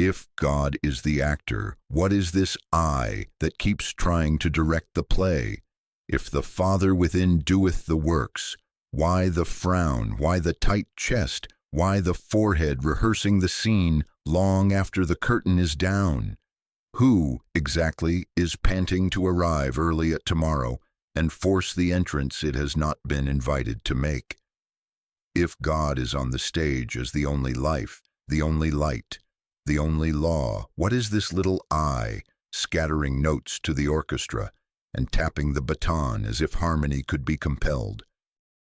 If God is the actor, what is this I that keeps trying to direct the play? If the Father within doeth the works, why the frown, why the tight chest, why the forehead rehearsing the scene long after the curtain is down? Who, exactly, is panting to arrive early at tomorrow and force the entrance it has not been invited to make? If God is on the stage as the only life, the only light, the only law, what is this little I scattering notes to the orchestra and tapping the baton as if harmony could be compelled?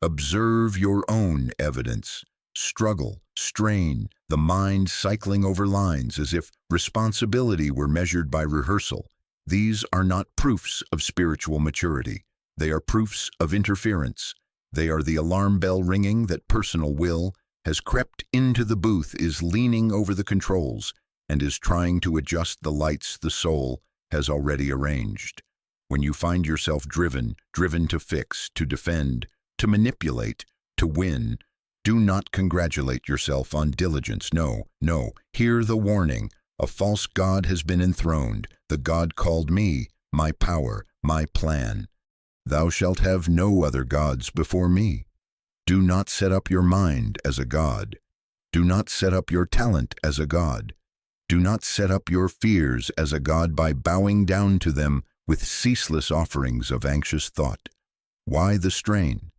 Observe your own evidence. Struggle, strain, the mind cycling over lines as if responsibility were measured by rehearsal. These are not proofs of spiritual maturity. They are proofs of interference. They are the alarm bell ringing that personal will has crept into the booth, is leaning over the controls, and is trying to adjust the lights the soul has already arranged. When you find yourself driven to fix, to defend, to manipulate, to win, do not congratulate yourself on diligence. No, no, hear the warning. A false God has been enthroned, the God called me, my power, my plan. Thou shalt have no other gods before me. Do not set up your mind as a god. Do not set up your talent as a god. Do not set up your fears as a god by bowing down to them with ceaseless offerings of anxious thought. Why the strain?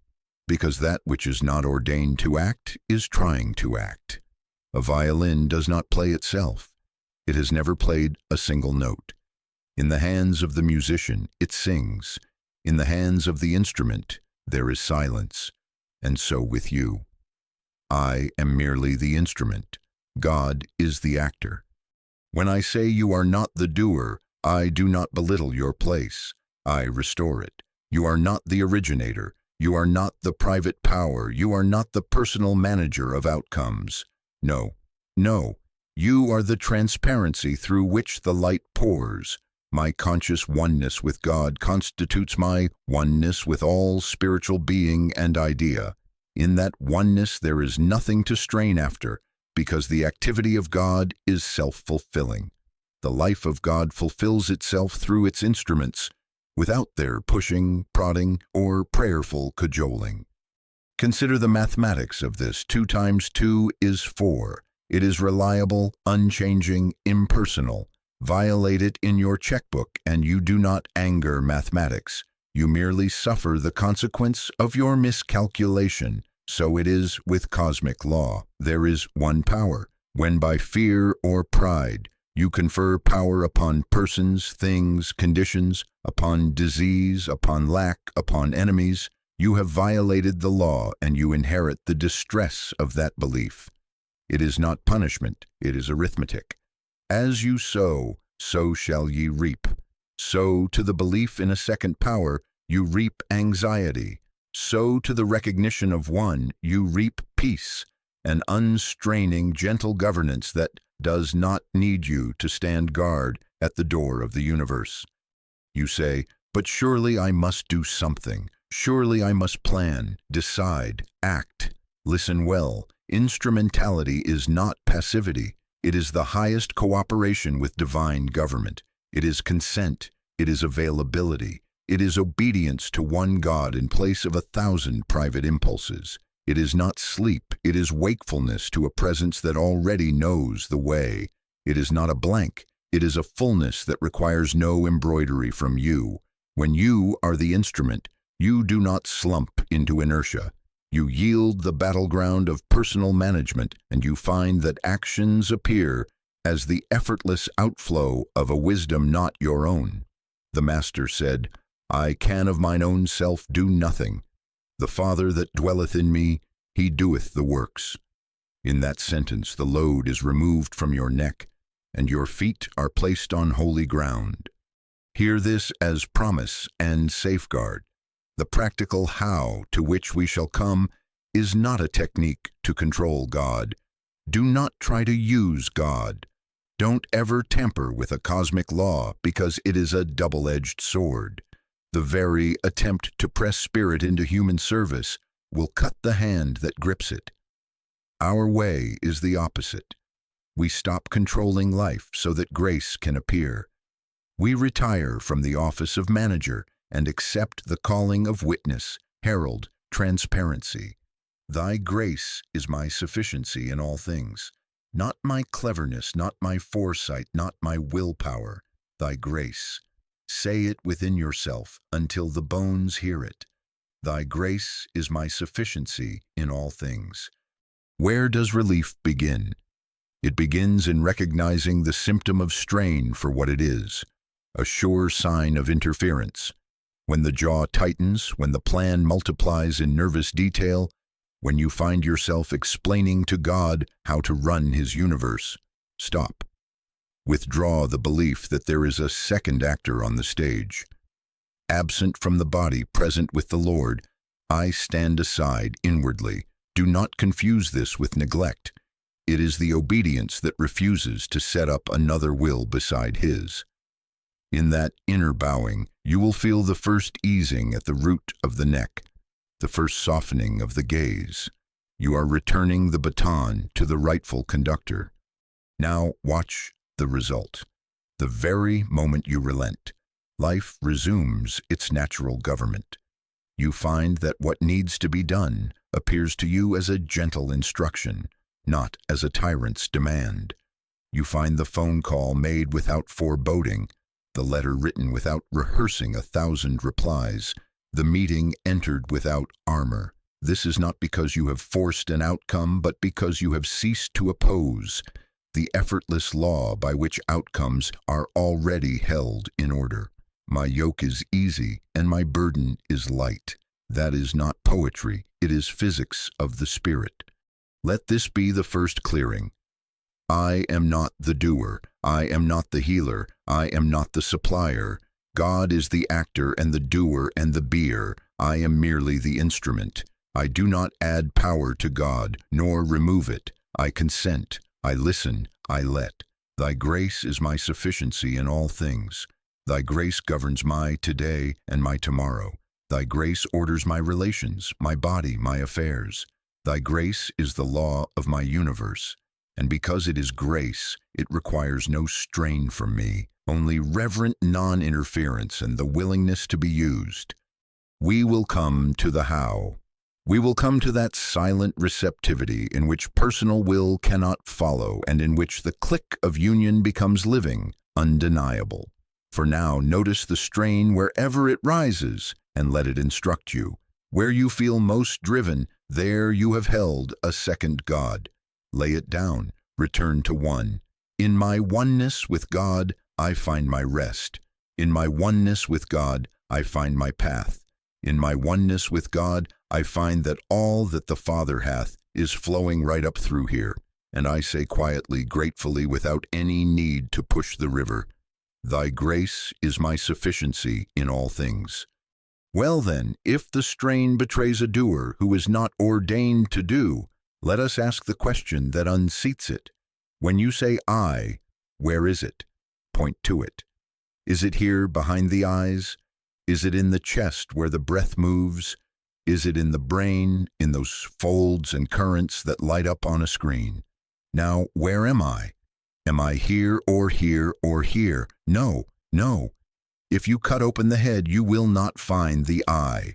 Because that which is not ordained to act is trying to act. A violin does not play itself. It has never played a single note. In the hands of the musician, it sings. In the hands of the instrument, there is silence. And so with you. I am merely the instrument. God is the actor. When I say you are not the doer, I do not belittle your place. I restore it. You are not the originator. You are not the private power. You are not the personal manager of outcomes. No, no. You are the transparency through which the light pours. My conscious oneness with God constitutes my oneness with all spiritual being and idea. In that oneness there is nothing to strain after, because the activity of God is self-fulfilling. The life of God fulfills itself through its instruments, without their pushing, prodding, or prayerful cajoling. Consider the mathematics of this. 2 times 2 is 4. It is reliable, unchanging, impersonal. Violate it in your checkbook, and you do not anger mathematics. You merely suffer the consequence of your miscalculation. So it is with cosmic law. There is one power. When by fear or pride you confer power upon persons, things, conditions, upon disease, upon lack, upon enemies, you have violated the law, and you inherit the distress of that belief. It is not punishment, it is arithmetic. As you sow, so shall ye reap. Sow to the belief in a second power, you reap anxiety. Sow to the recognition of one, you reap peace, an unstraining, gentle governance that does not need you to stand guard at the door of the universe. You say, but surely I must do something. Surely I must plan, decide, act. Listen well. Instrumentality is not passivity. It is the highest cooperation with divine government. It is consent. It is availability. It is obedience to one God in place of 1,000 private impulses. It is not sleep. It is wakefulness to a presence that already knows the way. It is not a blank. It is a fullness that requires no embroidery from you. When you are the instrument, you do not slump into inertia. You yield the battleground of personal management, and you find that actions appear as the effortless outflow of a wisdom not your own. The Master said, I can of mine own self do nothing. The Father that dwelleth in me, he doeth the works. In that sentence the load is removed from your neck, and your feet are placed on holy ground. Hear this as promise and safeguard. The practical how to which we shall come is not a technique to control God. Do not try to use God. Don't ever tamper with a cosmic law, because it is a double-edged sword. The very attempt to press spirit into human service will cut the hand that grips it. Our way is the opposite. We stop controlling life so that grace can appear. We retire from the office of manager and accept the calling of witness, herald, transparency. Thy grace is my sufficiency in all things. Not my cleverness, not my foresight, not my willpower. Thy grace. Say it within yourself until the bones hear it. Thy grace is my sufficiency in all things. Where does relief begin? It begins in recognizing the symptom of strain for what it is, a sure sign of interference. When the jaw tightens, when the plan multiplies in nervous detail, when you find yourself explaining to God how to run His universe, stop. Withdraw the belief that there is a second actor on the stage. Absent from the body, present with the Lord, I stand aside inwardly. Do not confuse this with neglect. It is the obedience that refuses to set up another will beside His. In that inner bowing, you will feel the first easing at the root of the neck, the first softening of the gaze. You are returning the baton to the rightful conductor. Now watch the result. The very moment you relent, life resumes its natural government. You find that what needs to be done appears to you as a gentle instruction, not as a tyrant's demand. You find the phone call made without foreboding, the letter written without rehearsing 1,000 replies, the meeting entered without armor. This is not because you have forced an outcome, but because you have ceased to oppose the effortless law by which outcomes are already held in order. My yoke is easy and my burden is light. That is not poetry, it is physics of the spirit. Let this be the first clearing. I am not the doer, I am not the healer, I am not the supplier. God is the actor and the doer and the beer. I am merely the instrument. I do not add power to God, nor remove it. I consent, I listen, I let. Thy grace is my sufficiency in all things. Thy grace governs my today and my tomorrow. Thy grace orders my relations, my body, my affairs. Thy grace is the law of my universe. And because it is grace, it requires no strain from me, only reverent non-interference and the willingness to be used. We will come to the how. We will come to that silent receptivity in which personal will cannot follow and in which the click of union becomes living, undeniable. For now, notice the strain wherever it rises and let it instruct you. Where you feel most driven, there you have held a second God. Lay it down, return to one. In my oneness with God, I find my rest. In my oneness with God, I find my path. In my oneness with God, I find that all that the Father hath is flowing right up through here. And I say quietly, gratefully, without any need to push the river, Thy grace is my sufficiency in all things. Well then, if the strain betrays a doer who is not ordained to do, let us ask the question that unseats it. When you say I, where is it? Point to it. Is it here behind the eyes? Is it in the chest where the breath moves? Is it in the brain, in those folds and currents that light up on a screen? Now, where am I? Am I here or here or here? No, no. If you cut open the head, you will not find the I.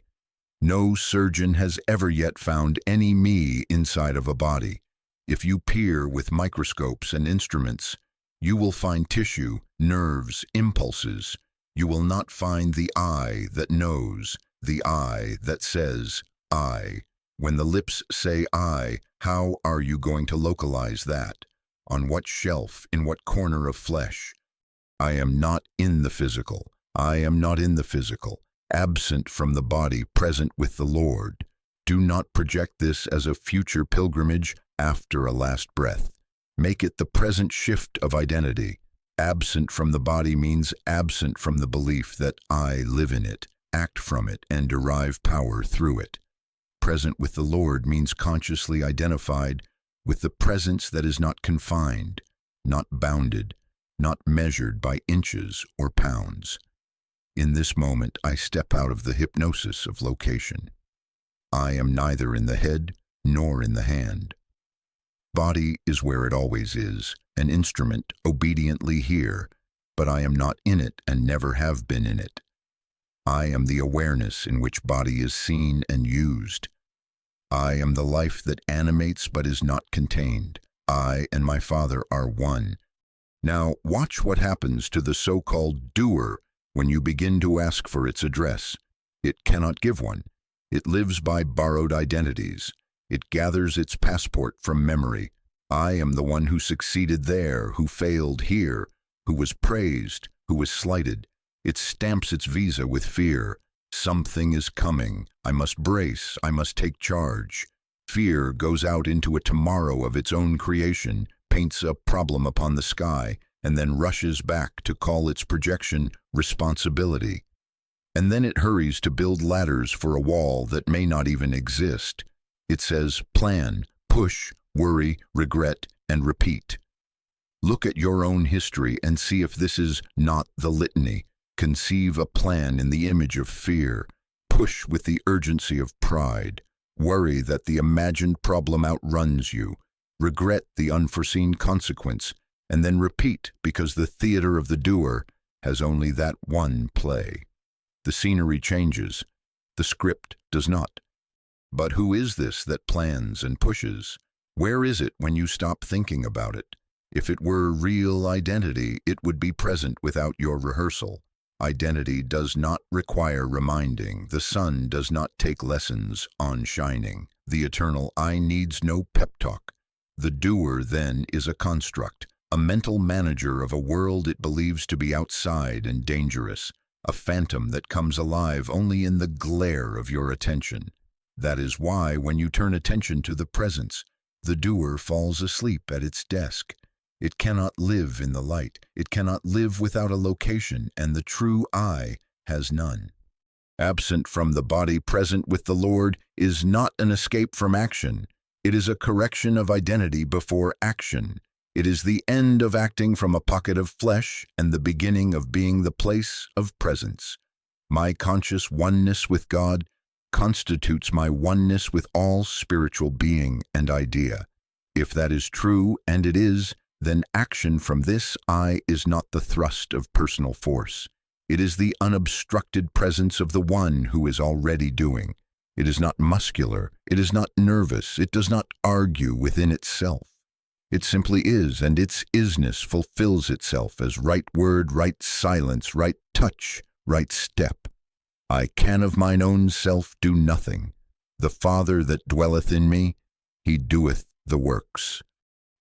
No surgeon has ever yet found any me inside of a body. If you peer with microscopes and instruments, you will find tissue, nerves, impulses. You will not find the I that knows, the I that says, I. When the lips say I, how are you going to localize that? On what shelf, in what corner of flesh? I am not in the physical. I am not in the physical. Absent from the body, present with the Lord. Do not project this as a future pilgrimage after a last breath. Make it the present shift of identity. Absent from the body means absent from the belief that I live in it, act from it, and derive power through it. Present with the Lord means consciously identified with the presence that is not confined, not bounded, not measured by inches or pounds. In this moment, I step out of the hypnosis of location. I am neither in the head nor in the hand. Body is where it always is. an instrument obediently here, but I am not in it and never have been in it. I am the awareness in which body is seen and used. I am the life that animates but is not contained. I and my Father are one. Now watch what happens to the so-called doer when you begin to ask for its address. It cannot give one. It lives by borrowed identities. It gathers its passport from memory. I am the one who succeeded there, who failed here, who was praised, who was slighted. It stamps its visa with fear. Something is coming. I must brace. I must take charge. Fear goes out into a tomorrow of its own creation, paints a problem upon the sky, and then rushes back to call its projection responsibility. And then it hurries to build ladders for a wall that may not even exist. It says plan, push, worry, regret, and repeat. Look at your own history and see if this is not the litany. Conceive a plan in the image of fear. Push with the urgency of pride. Worry that the imagined problem outruns you. Regret the unforeseen consequence, and then repeat because the theater of the doer has only that one play. The scenery changes. The script does not. But who is this that plans and pushes? Where is it when you stop thinking about it? If it were real identity, it would be present without your rehearsal. Identity does not require reminding. The sun does not take lessons on shining. The eternal I needs no pep talk. The doer, then, is a construct, a mental manager of a world it believes to be outside and dangerous, a phantom that comes alive only in the glare of your attention. That is why, when you turn attention to the presence, the doer falls asleep at its desk. It cannot live in the light. It cannot live without a location, and the true I has none. Absent from the body, present with the Lord, is not an escape from action. It is a correction of identity before action. It is the end of acting from a pocket of flesh and the beginning of being the place of presence. My conscious oneness with God constitutes my oneness with all spiritual being and idea. If that is true, and it is, then action from this I is not the thrust of personal force. It is the unobstructed presence of the one who is already doing. It is not muscular. It is not nervous. It does not argue within itself. It simply is, and its isness fulfills itself as right word, right silence, right touch, right step. I can of mine own self do nothing. The Father that dwelleth in me, he doeth the works.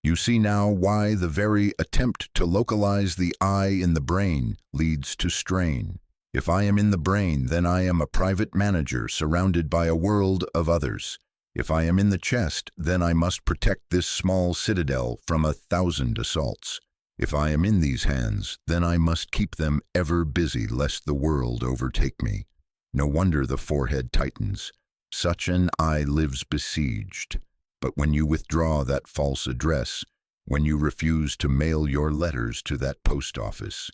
You see now why the very attempt to localize the I in the brain leads to strain. If I am in the brain, then I am a private manager surrounded by a world of others. If I am in the chest, then I must protect this small citadel from 1,000 assaults. If I am in these hands, then I must keep them ever busy lest the world overtake me. No wonder the forehead tightens. Such an I lives besieged. But when you withdraw that false address, when you refuse to mail your letters to that post office,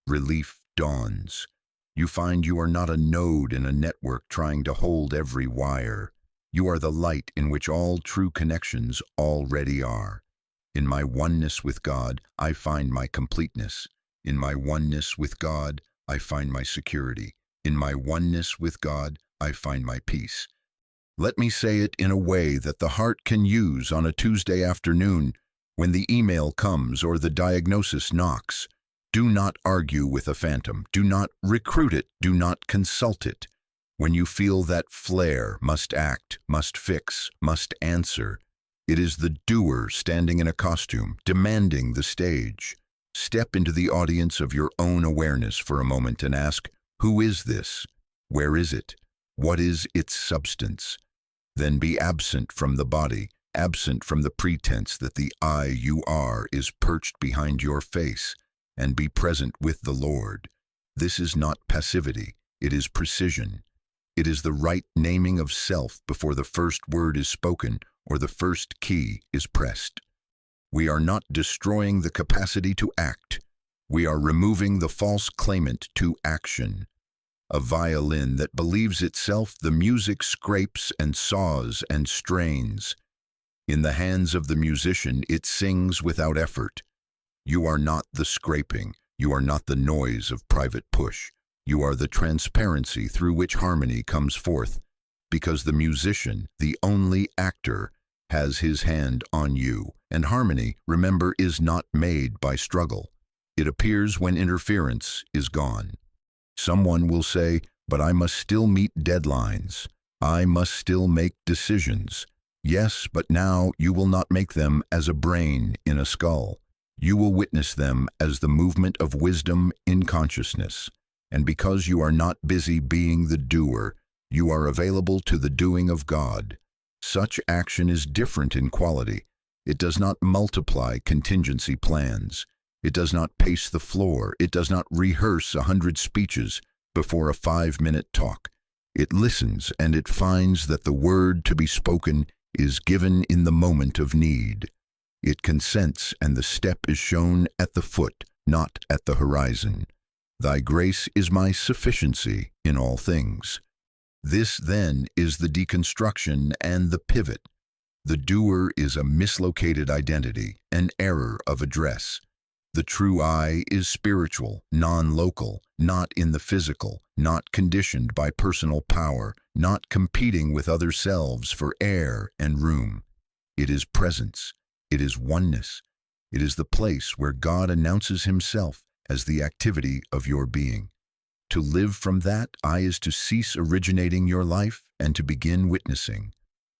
relief dawns. You find you are not a node in a network trying to hold every wire. You are the light in which all true connections already are. In my oneness with God, I find my completeness. In my oneness with God, I find my security. In my oneness with God, I find my peace. Let me say it in a way that the heart can use on a Tuesday afternoon when the email comes or the diagnosis knocks. Do not argue with a phantom. Do not recruit it. Do not consult it. When you feel that flare, must act, must fix, must answer, it is the doer standing in a costume, demanding the stage. Step into the audience of your own awareness for a moment and ask, who is this? Where is it? What is its substance? Then be absent from the body, absent from the pretense that the I you are is perched behind your face, and be present with the Lord. This is not passivity, it is precision. It is the right naming of self before the first word is spoken or the first key is pressed. We are not destroying the capacity to act. We are removing the false claimant to action. A violin that believes itself the music scrapes and saws and strains. In the hands of the musician, it sings without effort. You are not the scraping. You are not the noise of private push. You are the transparency through which harmony comes forth, because the musician, the only actor, has his hand on you. And harmony, remember, is not made by struggle. It appears when interference is gone. Someone will say, but I must still meet deadlines. I must still make decisions. Yes, but now you will not make them as a brain in a skull. You will witness them as the movement of wisdom in consciousness. And because you are not busy being the doer, you are available to the doing of God. Such action is different in quality. It does not multiply contingency plans. It does not pace the floor. It does not rehearse 100 speeches before a 5-minute talk. It listens, and it finds that the word to be spoken is given in the moment of need. It consents, and the step is shown at the foot, not at the horizon. Thy grace is my sufficiency in all things. This, then, is the deconstruction and the pivot. The doer is a mislocated identity, an error of address. The true I is spiritual, non-local, not in the physical, not conditioned by personal power, not competing with other selves for air and room. It is presence. It is oneness. It is the place where God announces himself as the activity of your being. To live from that I is to cease originating your life and to begin witnessing.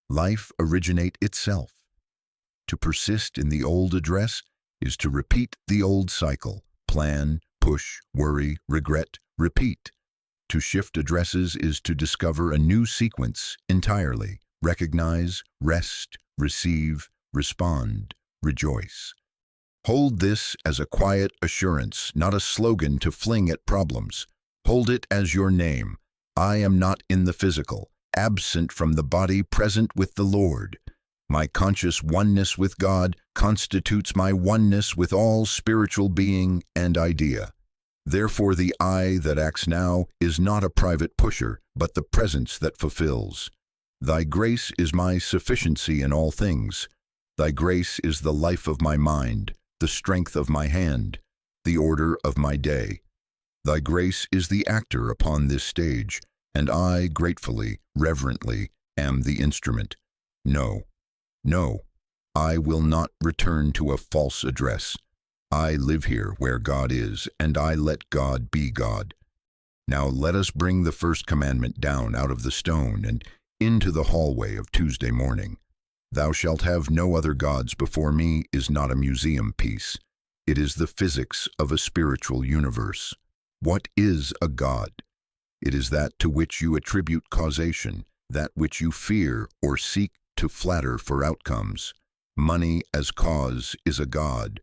Life originate itself. To persist in the old address is to repeat the old cycle. Plan, push, worry, regret, repeat. To shift addresses is to discover a new sequence entirely. Recognize, rest, receive, respond, rejoice. Hold this as a quiet assurance, not a slogan to fling at problems. Hold it as your name. I am not in the physical, absent from the body, present with the Lord. My conscious oneness with God constitutes my oneness with all spiritual being and idea. Therefore, the I that acts now is not a private pusher, but the presence that fulfills. Thy grace is my sufficiency in all things. Thy grace is the life of my mind, the strength of my hand, the order of my day. Thy grace is the actor upon this stage, and I, gratefully, reverently, am the instrument. No, no, I will not return to a false address. I live here where God is, and I let God be God. Now let us bring the first commandment down out of the stone and into the hallway of Tuesday morning. Thou shalt have no other gods before me is not a museum piece. It is the physics of a spiritual universe. What is a god? It is that to which you attribute causation, that which you fear or seek to flatter for outcomes. Money as cause is a god.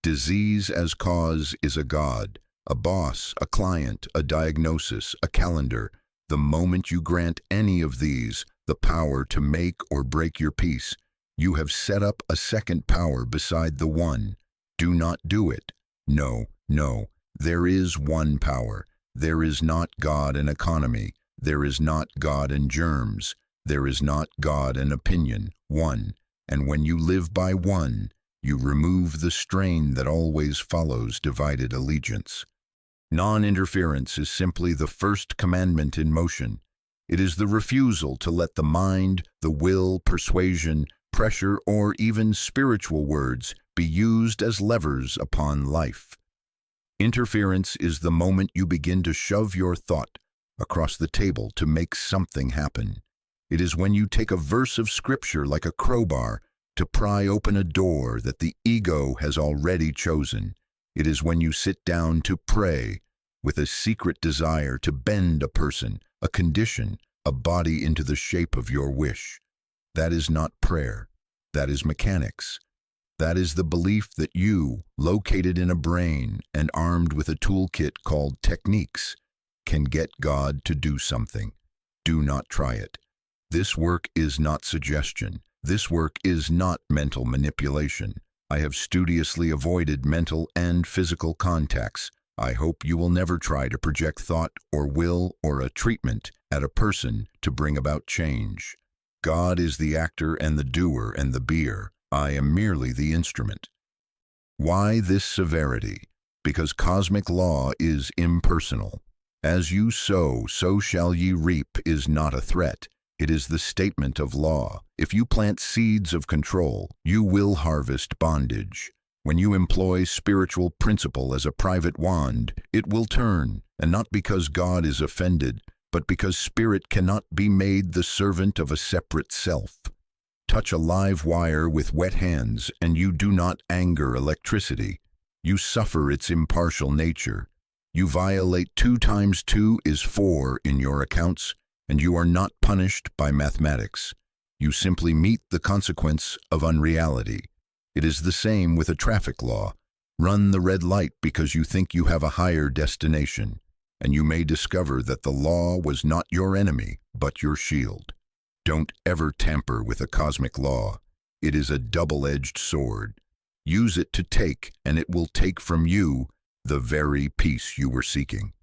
Disease as cause is a god. A boss, a client, a diagnosis, a calendar. The moment you grant any of these the power to make or break your peace, you have set up a second power beside the one. Do not do it. No, no. There is one power. There is not God and economy. There is not God and germs. There is not God and opinion. One. And when you live by one, you remove the strain that always follows divided allegiance. Non-interference is simply the first commandment in motion. It is the refusal to let the mind, the will, persuasion, pressure, or even spiritual words be used as levers upon life. Interference is the moment you begin to shove your thought across the table to make something happen. It is when you take a verse of scripture like a crowbar to pry open a door that the ego has already chosen. It is when you sit down to pray with a secret desire to bend a person, a condition, a body into the shape of your wish. That is not prayer. That is mechanics. That is the belief that you, located in a brain and armed with a toolkit called techniques, can get God to do something. Do not try it. This work is not suggestion. This work is not mental manipulation. I have studiously avoided mental and physical contacts. I hope you will never try to project thought or will or a treatment at a person to bring about change. God is the actor and the doer and the beer. I am merely the instrument. Why this severity? Because cosmic law is impersonal. As you sow, so shall ye reap is not a threat. It is the statement of law. If you plant seeds of control, you will harvest bondage. When you employ spiritual principle as a private wand, it will turn, and not because God is offended, but because spirit cannot be made the servant of a separate self. Touch a live wire with wet hands, and you do not anger electricity. You suffer its impartial nature. You violate 2 times 2 is 4 in your accounts, and you are not punished by mathematics. You simply meet the consequence of unreality. It is the same with a traffic law. Run the red light because you think you have a higher destination, and you may discover that the law was not your enemy, but your shield. Don't ever tamper with a cosmic law. It is a double-edged sword. Use it to take, and it will take from you the very peace you were seeking.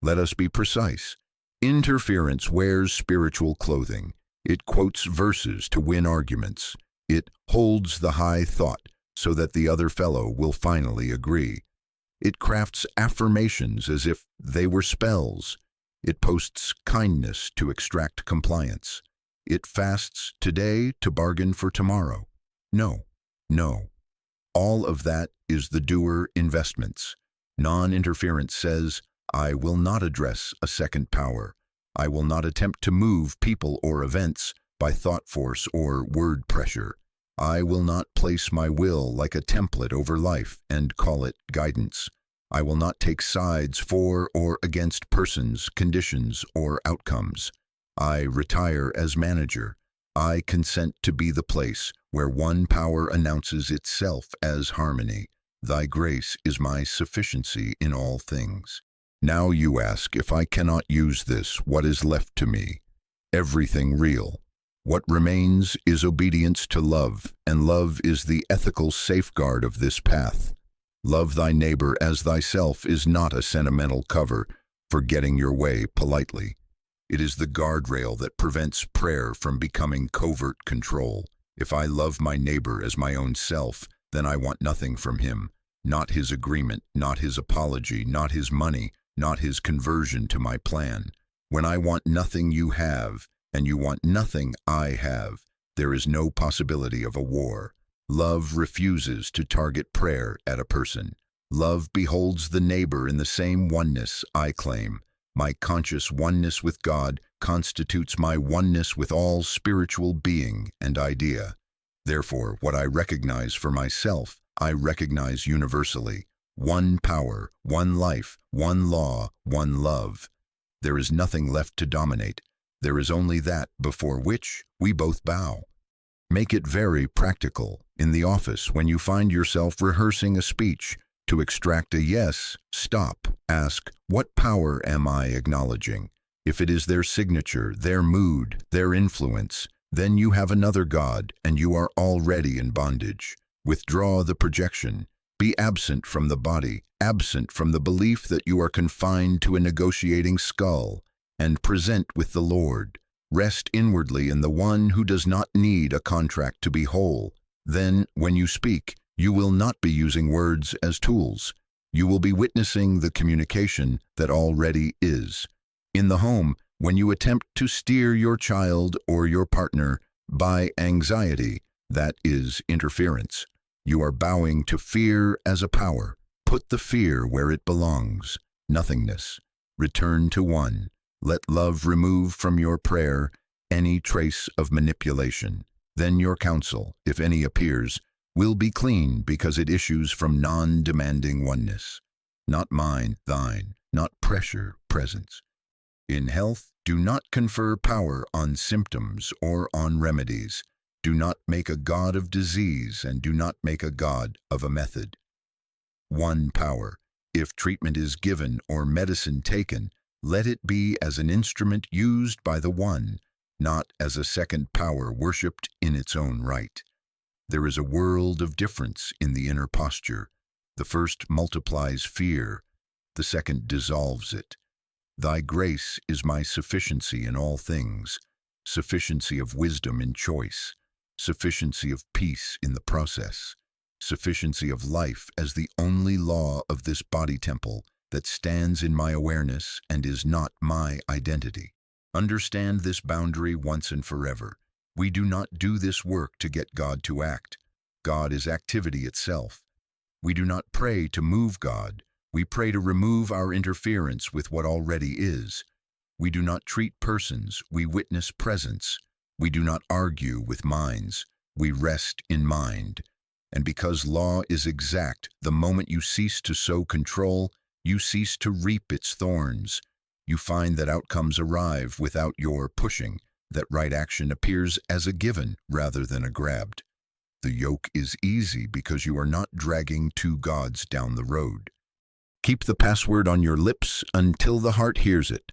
Let us be precise. Interference wears spiritual clothing. It quotes verses to win arguments. It holds the high thought so that the other fellow will finally agree. It crafts affirmations as if they were spells. It posts kindness to extract compliance. It fasts today to bargain for tomorrow. No, no. All of that is the doer investments. Non-interference says, I will not address a second power. I will not attempt to move people or events by thought force or word pressure. I will not place my will like a template over life and call it guidance. I will not take sides for or against persons, conditions, or outcomes. I retire as manager. I consent to be the place where one power announces itself as harmony. Thy grace is my sufficiency in all things. Now you ask, if I cannot use this, what is left to me? Everything real. What remains is obedience to love, and love is the ethical safeguard of this path. Love thy neighbor as thyself is not a sentimental cover for getting your way politely. It is the guardrail that prevents prayer from becoming covert control. If I love my neighbor as my own self, then I want nothing from him. Not his agreement, not his apology, not his money, not his conversion to my plan. When I want nothing you have, and you want nothing I have, there is no possibility of a war. Love refuses to target prayer at a person. Love beholds the neighbor in the same oneness I claim. My conscious oneness with God constitutes my oneness with all spiritual being and idea. Therefore, what I recognize for myself, I recognize universally. One power, one life, one law, one love. There is nothing left to dominate. There is only that before which we both bow. Make it very practical. In the office, when you find yourself rehearsing a speech, to extract a yes, stop. Ask, what power am I acknowledging? If it is their signature, their mood, their influence, then you have another God, and you are already in bondage. Withdraw the projection. Be absent from the body, absent from the belief that you are confined to a negotiating skull, and present with the Lord. Rest inwardly in the one who does not need a contract to be whole. Then, when you speak, you will not be using words as tools. You will be witnessing the communication that already is. In the home, when you attempt to steer your child or your partner by anxiety, that is interference. You are bowing to fear as a power. Put the fear where it belongs. Nothingness. Return to one. Let love remove from your prayer any trace of manipulation. Then your counsel, if any appears, will be clean because it issues from non-demanding oneness. Not mine, thine, not pressure, presence. In health, do not confer power on symptoms or on remedies. Do not make a god of disease and do not make a god of a method. One power. If treatment is given or medicine taken, let it be as an instrument used by the one, not as a second power worshipped in its own right. There is a world of difference in the inner posture. The first multiplies fear, the second dissolves it. Thy grace is my sufficiency in all things, sufficiency of wisdom in choice, sufficiency of peace in the process. sufficiency of life as the only law of this body temple that stands in my awareness and is not my identity. Understand this boundary once and forever. We do not do this work to get God to act. God is activity itself. We do not pray to move God. We pray to remove our interference with what already is. We do not treat persons. We witness presence. We do not argue with minds. We rest in mind. And because law is exact, the moment you cease to sow control, you cease to reap its thorns. You find that outcomes arrive without your pushing, that right action appears as a given rather than a grabbed. The yoke is easy because you are not dragging two gods down the road. Keep the password on your lips until the heart hears it.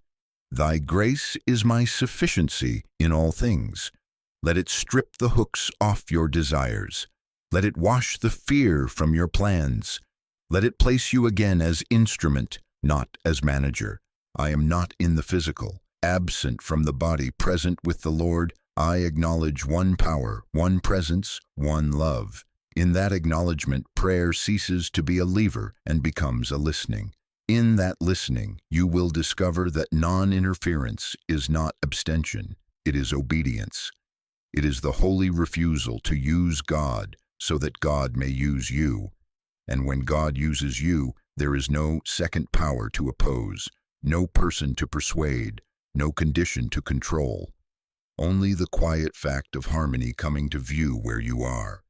Thy grace is my sufficiency in all things. Let it strip the hooks off your desires. Let it wash the fear from your plans. Let it place you again as instrument, not as manager. I am not in the physical, absent from the body, present with the Lord. I acknowledge one power, one presence, one love. In that acknowledgement, prayer ceases to be a lever and becomes a listening. In that listening, you will discover that non-interference is not abstention, it is obedience. It is the holy refusal to use God so that God may use you. And when God uses you, there is no second power to oppose, no person to persuade, no condition to control. Only the quiet fact of harmony coming to view where you are.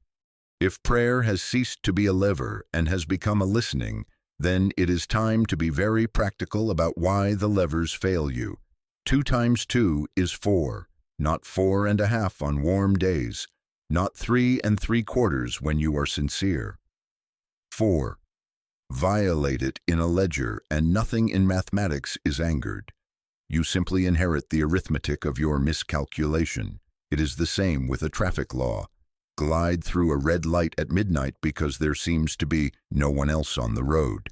If prayer has ceased to be a lever and has become a listening, then it is time to be very practical about why the levers fail you. 2 times 2 is 4, not 4.5 on warm days, not 3 3/4 when you are sincere. 4. Violate it in a ledger, and nothing in mathematics is angered. You simply inherit the arithmetic of your miscalculation. It is the same with a traffic law. Glide through a red light at midnight because there seems to be no one else on the road.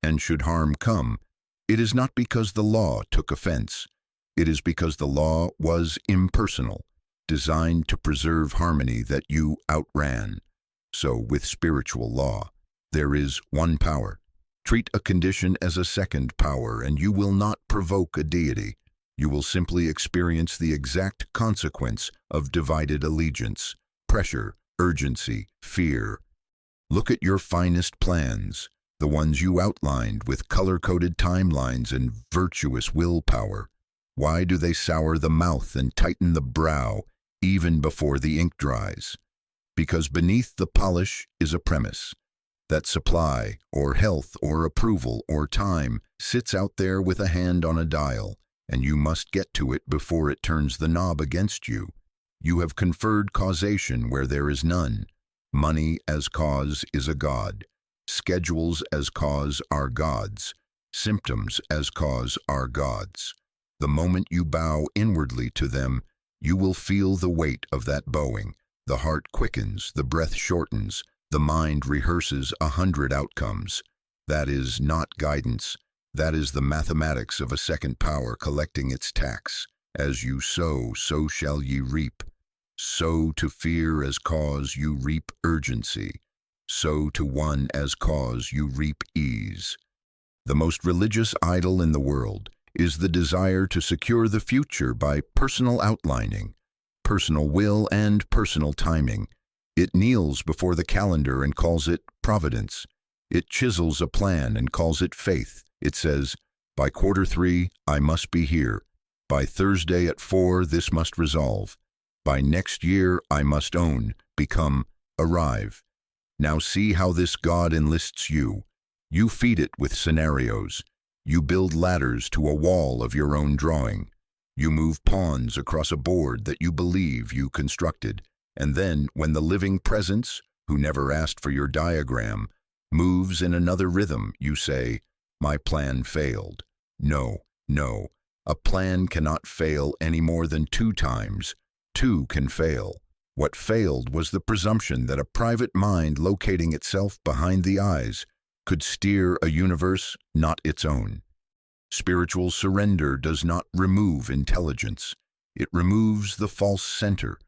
And should harm come, it is not because the law took offense. It is because the law was impersonal, designed to preserve harmony that you outran. So with spiritual law, there is one power. Treat a condition as a second power, and you will not provoke a deity. You will simply experience the exact consequence of divided allegiance, pressure, urgency, fear. Look at your finest plans, the ones you outlined with color-coded timelines and virtuous willpower. Why do they sour the mouth and tighten the brow even before the ink dries? Because beneath the polish is a premise. That supply, or health, or approval, or time sits out there with a hand on a dial, and you must get to it before it turns the knob against you. You have conferred causation where there is none. Money as cause is a god. Schedules as cause are gods. Symptoms as cause are gods. The moment you bow inwardly to them, you will feel the weight of that bowing. The heart quickens, the breath shortens, the mind rehearses 100 outcomes. That is not guidance. That is the mathematics of a second power collecting its tax. As you sow, so shall ye reap. Sow to fear as cause, you reap urgency. Sow to one as cause, you reap ease. The most religious idol in the world is the desire to secure the future by personal outlining, personal will, and personal timing. It kneels before the calendar and calls it providence. It chisels a plan and calls it faith. It says, by Q3, I must be here. By Thursday at 4, this must resolve. By next year, I must own, become, arrive. Now see how this God enlists you. You feed it with scenarios. You build ladders to a wall of your own drawing. You move pawns across a board that you believe you constructed. And then, when the living presence, who never asked for your diagram, moves in another rhythm, you say, my plan failed. No, no, a plan cannot fail any more than 2 times. 2 can fail. What failed was the presumption that a private mind locating itself behind the eyes could steer a universe not its own. Spiritual surrender does not remove intelligence. It removes the false center.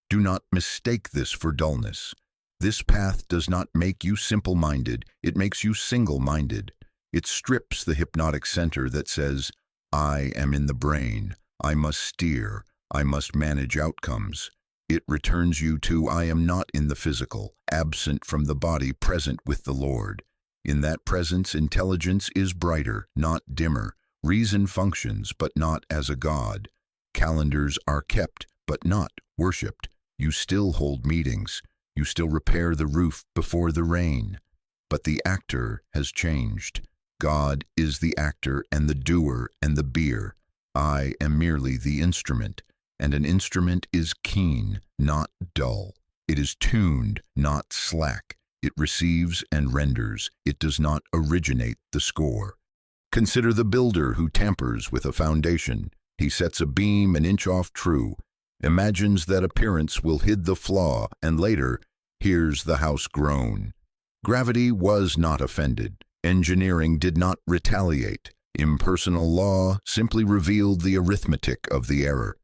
Do not mistake this for dullness. This path does not make you simple-minded, it makes you single-minded. It strips the hypnotic center that says, I am in the brain, I must steer, I must manage outcomes. It returns you to, I am not in the physical, absent from the body, present with the Lord. In that presence, intelligence is brighter, not dimmer. Reason functions, but not as a god. Calendars are kept, but not worshipped. You still hold meetings. You still repair the roof before the rain. But the actor has changed. God is the actor and the doer and the beer. I am merely the instrument, and an instrument is keen, not dull. It is tuned, not slack. It receives and renders. It does not originate the score. Consider the builder who tampers with a foundation. He sets a beam an inch off true, imagines that appearance will hid the flaw, and later hears the house groan. Gravity was not offended. Engineering did not retaliate. Impersonal law simply revealed the arithmetic of the error.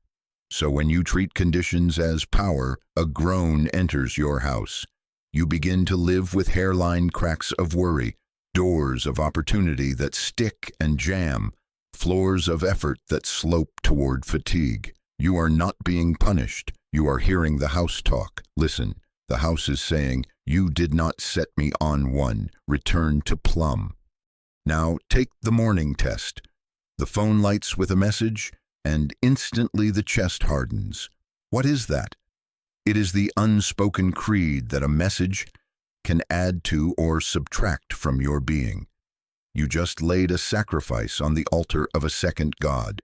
So when you treat conditions as power, a groan enters your house. You begin to live with hairline cracks of worry, doors of opportunity that stick and jam, floors of effort that slope toward fatigue. You are not being punished. You are hearing the house talk. Listen, the house is saying, you did not set me on one. Return to plumb. Now take the morning test. The phone lights with a message, and instantly the chest hardens. What is that? It is the unspoken creed that a message can add to or subtract from your being. You just laid a sacrifice on the altar of a second God.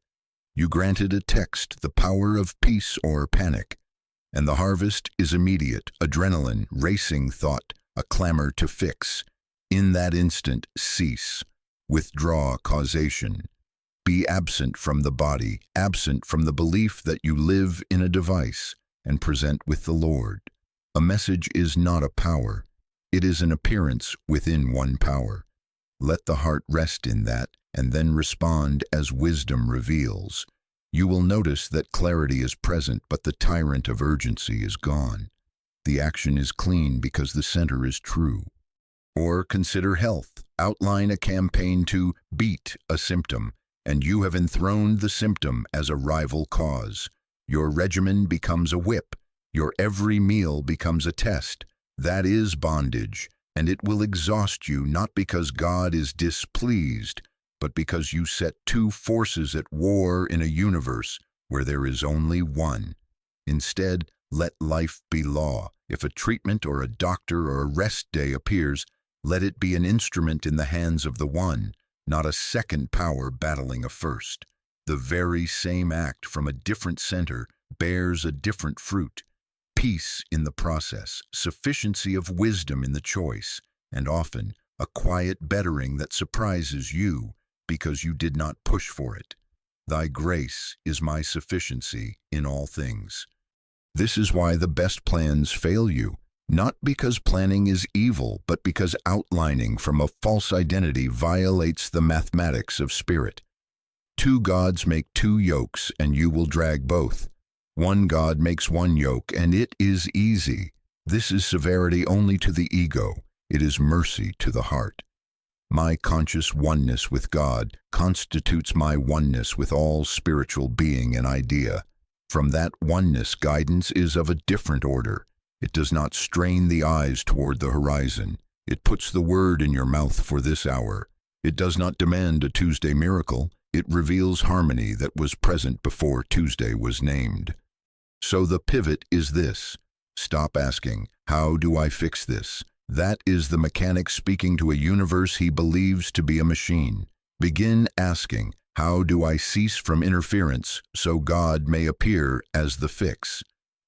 You granted a text the power of peace or panic, and the harvest is immediate, adrenaline, racing thought, a clamor to fix. In that instant, cease. Withdraw causation. Be absent from the body, absent from the belief that you live in a device, and present with the Lord. A message is not a power. It is an appearance within one power. Let the heart rest in that, and then respond as wisdom reveals. You will notice that clarity is present, but the tyrant of urgency is gone. The action is clean because the center is true. Or consider health. Outline a campaign to beat a symptom, and you have enthroned the symptom as a rival cause. Your regimen becomes a whip. Your every meal becomes a test. That is bondage, and it will exhaust you not because God is displeased, but because you set two forces at war in a universe where there is only one. Instead, let life be law. If a treatment or a doctor or a rest day appears, let it be an instrument in the hands of the one, not a second power battling a first. The very same act from a different center bears a different fruit. Peace in the process, sufficiency of wisdom in the choice, and often a quiet bettering that surprises you because you did not push for it. Thy grace is my sufficiency in all things. This is why the best plans fail you, not because planning is evil, but because outlining from a false identity violates the mathematics of spirit. Two gods make two yokes, and you will drag both. One God makes one yoke, and it is easy. This is severity only to the ego. It is mercy to the heart. My conscious oneness with God constitutes my oneness with all spiritual being and idea. From that oneness, guidance is of a different order. It does not strain the eyes toward the horizon. It puts the word in your mouth for this hour. It does not demand a Tuesday miracle. It reveals harmony that was present before Tuesday was named. So the pivot is this. Stop asking, how do I fix this? That is the mechanic speaking to a universe he believes to be a machine. Begin asking, how do I cease from interference so God may appear as the fix?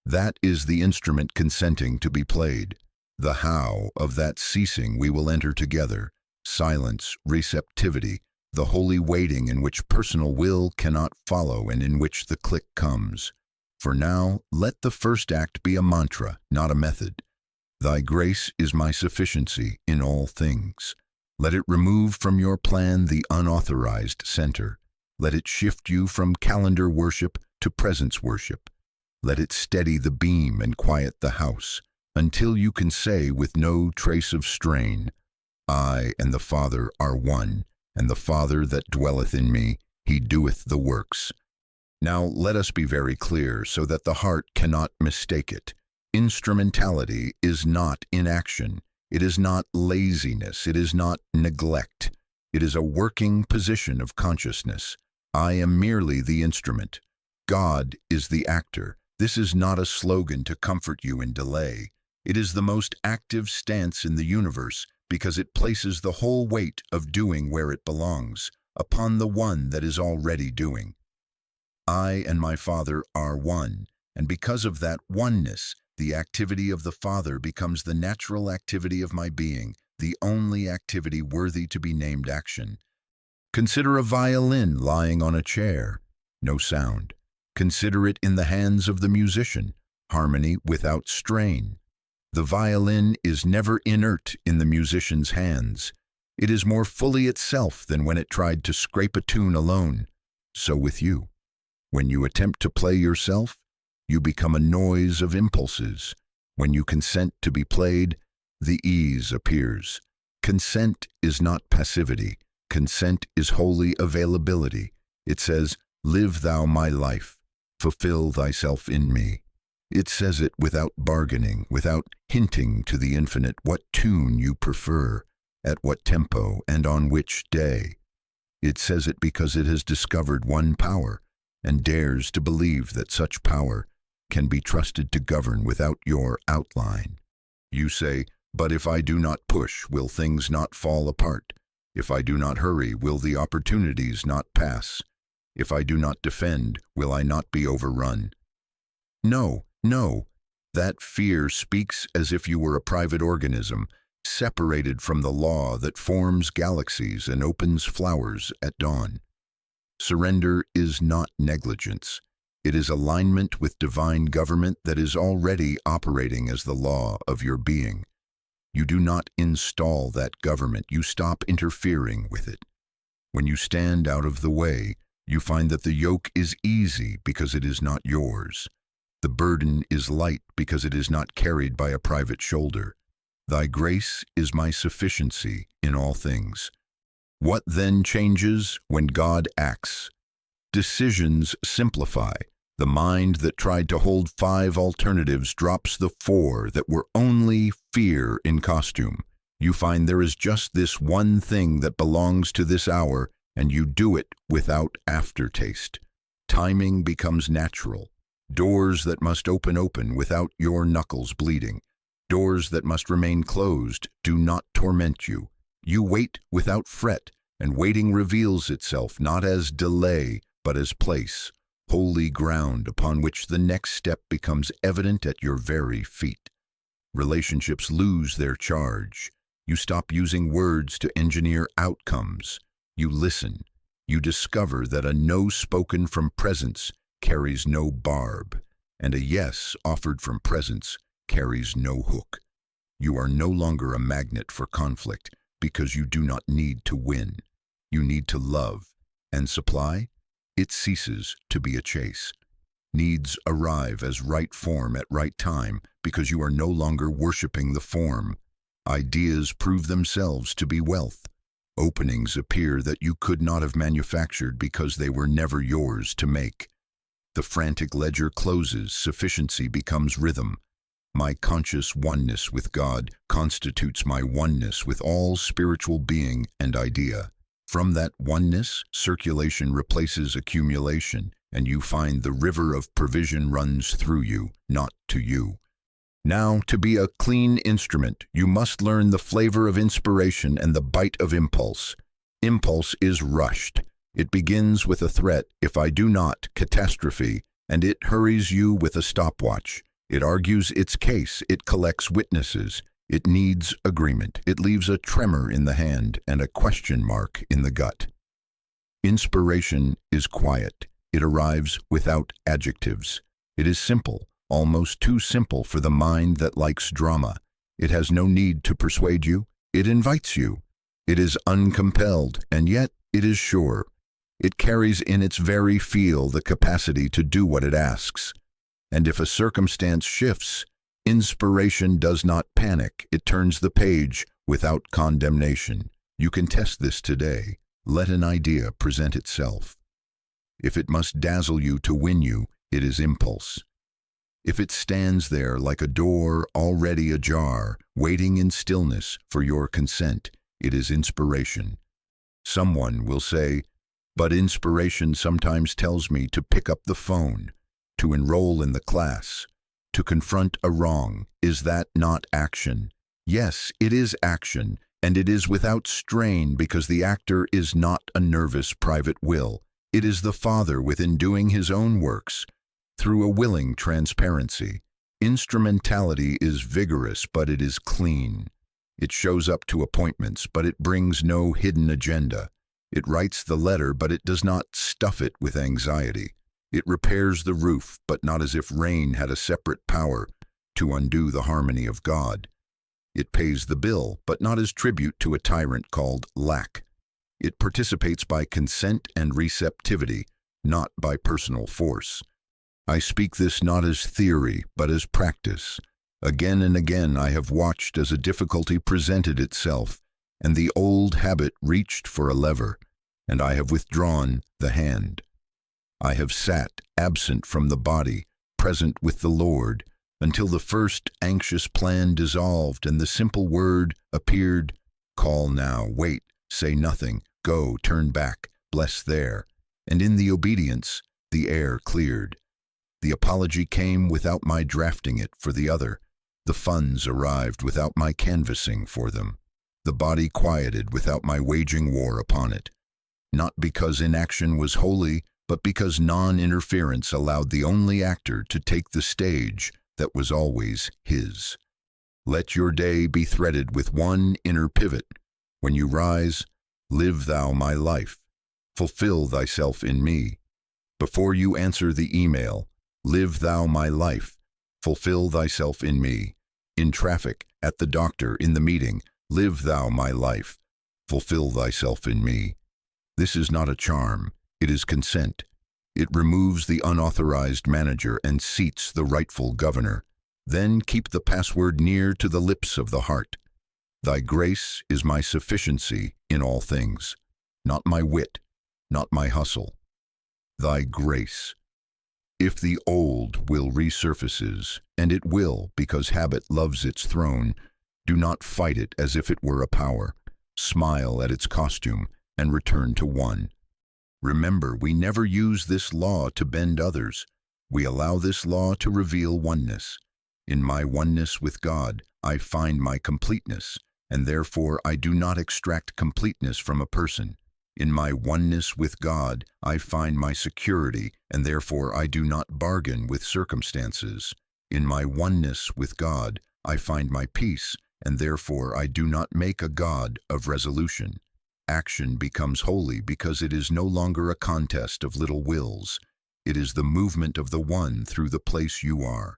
That is the instrument consenting to be played. The how of that ceasing we will enter together. Silence, receptivity, the holy waiting in which personal will cannot follow and in which the click comes. For now, let the first act be a mantra, not a method. Thy grace is my sufficiency in all things. Let it remove from your plan the unauthorized center. Let it shift you from calendar worship to presence worship. Let it steady the beam and quiet the house. until you can say with no trace of strain, I and the Father are one, and the Father that dwelleth in me, he doeth the works. Now let us be very clear so that the heart cannot mistake it. Instrumentality is not inaction. It is not laziness. It is not neglect. It is a working position of consciousness. I am merely the instrument. God is the actor. This is not a slogan to comfort you in delay. It is the most active stance in the universe because it places the whole weight of doing where it belongs, upon the one that is already doing. I and my Father are one, and because of that oneness, the activity of the Father becomes the natural activity of my being, the only activity worthy to be named action. Consider a violin lying on a chair, no sound. Consider it in the hands of the musician, harmony without strain. The violin is never inert in the musician's hands. It is more fully itself than when it tried to scrape a tune alone. So with you. When you attempt to play yourself, you become a noise of impulses. When you consent to be played, the ease appears. Consent is not passivity. Consent is holy availability. It says, live thou my life, fulfill thyself in me. It says it without bargaining, without hinting to the infinite what tune you prefer, at what tempo, and on which day. It says it because it has discovered one power, and dares to believe that such power can be trusted to govern without your outline. You say, but if I do not push, will things not fall apart? If I do not hurry, will the opportunities not pass? If I do not defend, will I not be overrun? No, no. That fear speaks as if you were a private organism, separated from the law that forms galaxies and opens flowers at dawn. Surrender is not negligence. It is alignment with divine government that is already operating as the law of your being. You do not install that government, you stop interfering with it. When you stand out of the way, you find that the yoke is easy because it is not yours. The burden is light because it is not carried by a private shoulder. Thy grace is my sufficiency in all things. What then changes when God acts? Decisions simplify. The mind that tried to hold 5 alternatives drops the 4 that were only fear in costume. You find there is just this one thing that belongs to this hour, and you do it without aftertaste. Timing becomes natural. Doors that must open without your knuckles bleeding. Doors that must remain closed do not torment you. You wait without fret, and waiting reveals itself not as delay, but as place. Holy ground upon which the next step becomes evident at your very feet. Relationships lose their charge. You stop using words to engineer outcomes. You listen. You discover that a no spoken from presence carries no barb, and a yes offered from presence carries no hook. You are no longer a magnet for conflict because you do not need to win. You need to love and supply. It ceases to be a chase. Needs arrive as right form at right time because you are no longer worshiping the form. Ideas prove themselves to be wealth. Openings appear that you could not have manufactured because they were never yours to make. The frantic ledger closes, sufficiency becomes rhythm. My conscious oneness with God constitutes my oneness with all spiritual being and idea. From that oneness, circulation replaces accumulation, and you find the river of provision runs through you, not to you. Now, to be a clean instrument, you must learn the flavor of inspiration and the bite of impulse. Impulse is rushed. It begins with a threat, if I do not, catastrophe, and it hurries you with a stopwatch. It argues its case, it collects witnesses. It needs agreement. It leaves a tremor in the hand and a question mark in the gut. Inspiration is quiet. It arrives without adjectives. It is simple, almost too simple for the mind that likes drama. It has no need to persuade you. It invites you. It is uncompelled, and yet it is sure. It carries in its very feel the capacity to do what it asks. And if a circumstance shifts, Inspiration does not panic. It turns the page without condemnation. You can test this today. Let an idea present itself. If it must dazzle you to win you, it is impulse. If it stands there like a door already ajar, waiting in stillness for your consent, it is inspiration. Someone will say, but inspiration sometimes tells me to pick up the phone, to enroll in the class, to confront a wrong. Is that not action? Yes, it is action, and it is without strain because the actor is not a nervous private will. It is the Father within doing his own works, through a willing transparency. Instrumentality is vigorous, but it is clean. It shows up to appointments, but it brings no hidden agenda. It writes the letter, but it does not stuff it with anxiety. It repairs the roof, but not as if rain had a separate power to undo the harmony of God. It pays the bill, but not as tribute to a tyrant called lack. It participates by consent and receptivity, not by personal force. I speak this not as theory, but as practice. Again and again I have watched as a difficulty presented itself, and the old habit reached for a lever, and I have withdrawn the hand. I have sat, absent from the body, present with the Lord, until the first anxious plan dissolved and the simple word appeared, call now, wait, say nothing, go, turn back, bless there. And in the obedience, the air cleared. The apology came without my drafting it for the other. The funds arrived without my canvassing for them. The body quieted without my waging war upon it. Not because inaction was holy, but because non-interference allowed the only actor to take the stage that was always his. Let your day be threaded with one inner pivot. When you rise, live thou my life. Fulfill thyself in me. Before you answer the email, live thou my life. Fulfill thyself in me. In traffic, at the doctor, in the meeting, live thou my life. Fulfill thyself in me. This is not a charm. It is consent. It removes the unauthorized manager and seats the rightful governor. Then keep the password near to the lips of the heart. Thy grace is my sufficiency in all things. Not my wit, not my hustle. Thy grace. If the old will resurfaces, and it will because habit loves its throne, do not fight it as if it were a power. Smile at its costume and return to one. Remember, we never use this law to bend others. We allow this law to reveal oneness. In my oneness with God, I find my completeness, and therefore I do not extract completeness from a person. In my oneness with God, I find my security, and therefore I do not bargain with circumstances. In my oneness with God, I find my peace, and therefore I do not make a God of resolution. Action becomes holy because it is no longer a contest of little wills. It is the movement of the one through the place you are.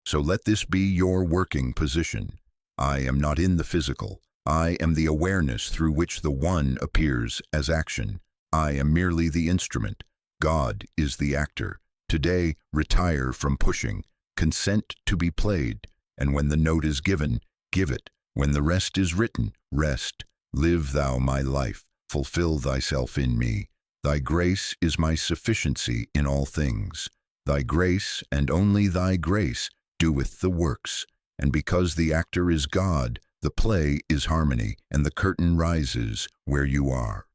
So let this be your working position. I am not in the physical. I am the awareness through which the one appears as action. I am merely the instrument. God is the actor. Today, retire from pushing. Consent to be played. And when the note is given, give it. When the rest is written, rest. Live thou my life. Fulfill thyself in me. Thy grace is my sufficiency in all things. Thy grace, and only thy grace, doeth the works. And because the actor is God, the play is harmony, and the curtain rises where you are.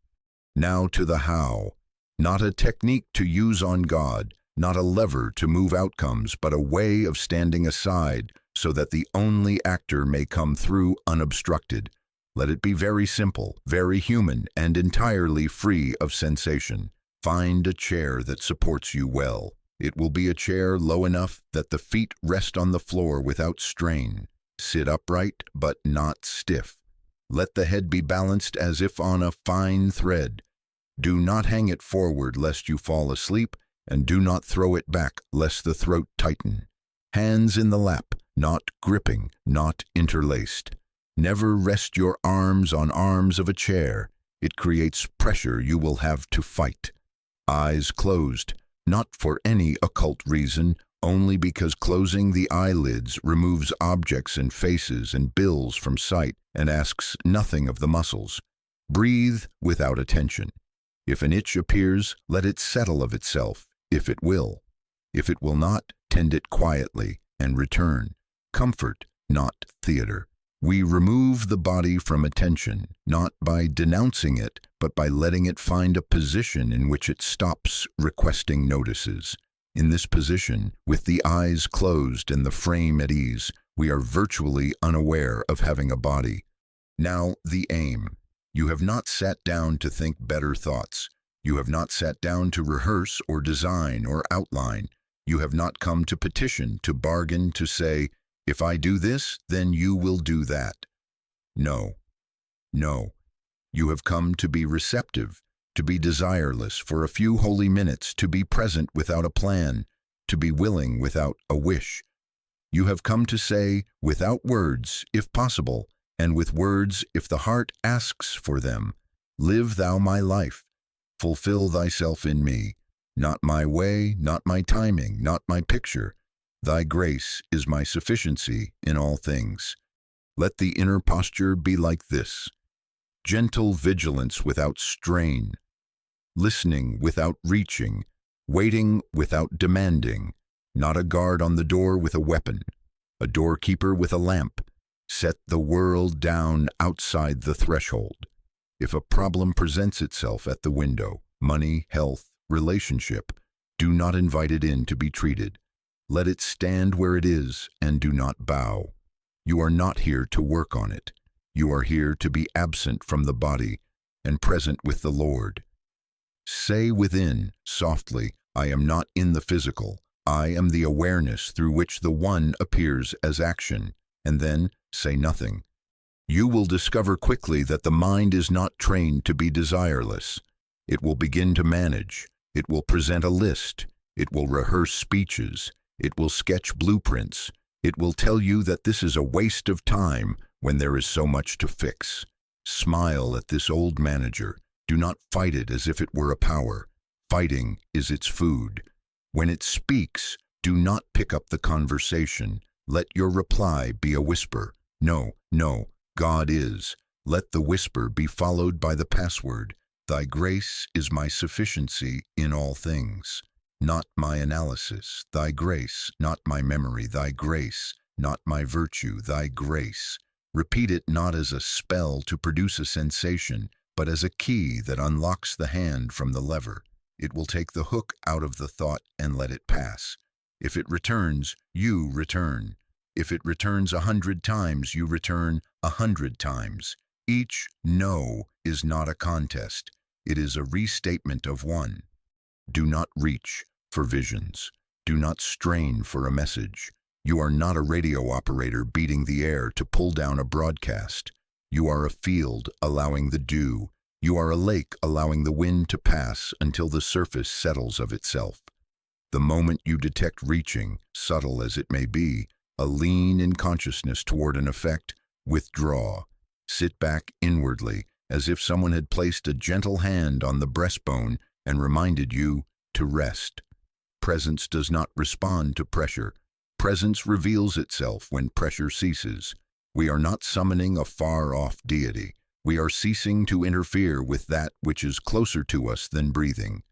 Now to the how. Not a technique to use on God, not a lever to move outcomes, but a way of standing aside so that the only actor may come through unobstructed. Let it be very simple, very human, and entirely free of sensation. Find a chair that supports you well. It will be a chair low enough that the feet rest on the floor without strain. Sit upright, but not stiff. Let the head be balanced as if on a fine thread. Do not hang it forward lest you fall asleep, and do not throw it back lest the throat tighten. Hands in the lap, not gripping, not interlaced. Never rest your arms on arms of a chair. It creates pressure you will have to fight. Eyes closed, not for any occult reason, only because closing the eyelids removes objects and faces and bills from sight and asks nothing of the muscles. Breathe without attention. If an itch appears, let it settle of itself, if it will. If it will not, tend it quietly and return. Comfort, not theater. We remove the body from attention, not by denouncing it, but by letting it find a position in which it stops requesting notices. In this position, with the eyes closed and the frame at ease, we are virtually unaware of having a body. Now, the aim. You have not sat down to think better thoughts. You have not sat down to rehearse or design or outline. You have not come to petition, to bargain, to say, if I do this, then you will do that. No. No. You have come to be receptive, to be desireless for a few holy minutes, to be present without a plan, to be willing without a wish. You have come to say, without words, if possible, and with words if the heart asks for them, live thou my life, fulfill thyself in me, not my way, not my timing, not my picture. Thy grace is my sufficiency in all things. Let the inner posture be like this: gentle vigilance without strain, listening without reaching, waiting without demanding, not a guard on the door with a weapon, a doorkeeper with a lamp. Set the world down outside the threshold. If a problem presents itself at the window, money, health, relationship, do not invite it in to be treated. Let it stand where it is and do not bow. You are not here to work on it. You are here to be absent from the body and present with the Lord. Say within, softly, I am not in the physical. I am the awareness through which the One appears as action. And then say nothing. You will discover quickly that the mind is not trained to be desireless. It will begin to manage. It will present a list. It will rehearse speeches. It will sketch blueprints. It will tell you that this is a waste of time when there is so much to fix. Smile at this old manager. Do not fight it as if it were a power. Fighting is its food. When it speaks, do not pick up the conversation. Let your reply be a whisper. No, no, God is. Let the whisper be followed by the password. Thy grace is my sufficiency in all things. Not my analysis, thy grace, not my memory, thy grace, not my virtue, thy grace. Repeat it not as a spell to produce a sensation, but as a key that unlocks the hand from the lever. It will take the hook out of the thought and let it pass. If it returns, you return. If it returns 100 times, you return 100 times. Each no is not a contest. It is a restatement of one. Do not reach for visions. Do not strain for a message. You are not a radio operator beating the air to pull down a broadcast. You are a field allowing the dew. You are a lake allowing the wind to pass until the surface settles of itself. The moment you detect reaching, subtle as it may be, a lean in consciousness toward an effect, withdraw. Sit back inwardly, as if someone had placed a gentle hand on the breastbone and reminded you to rest. Presence does not respond to pressure. Presence reveals itself when pressure ceases. We are not summoning a far-off deity. We are ceasing to interfere with that which is closer to us than breathing.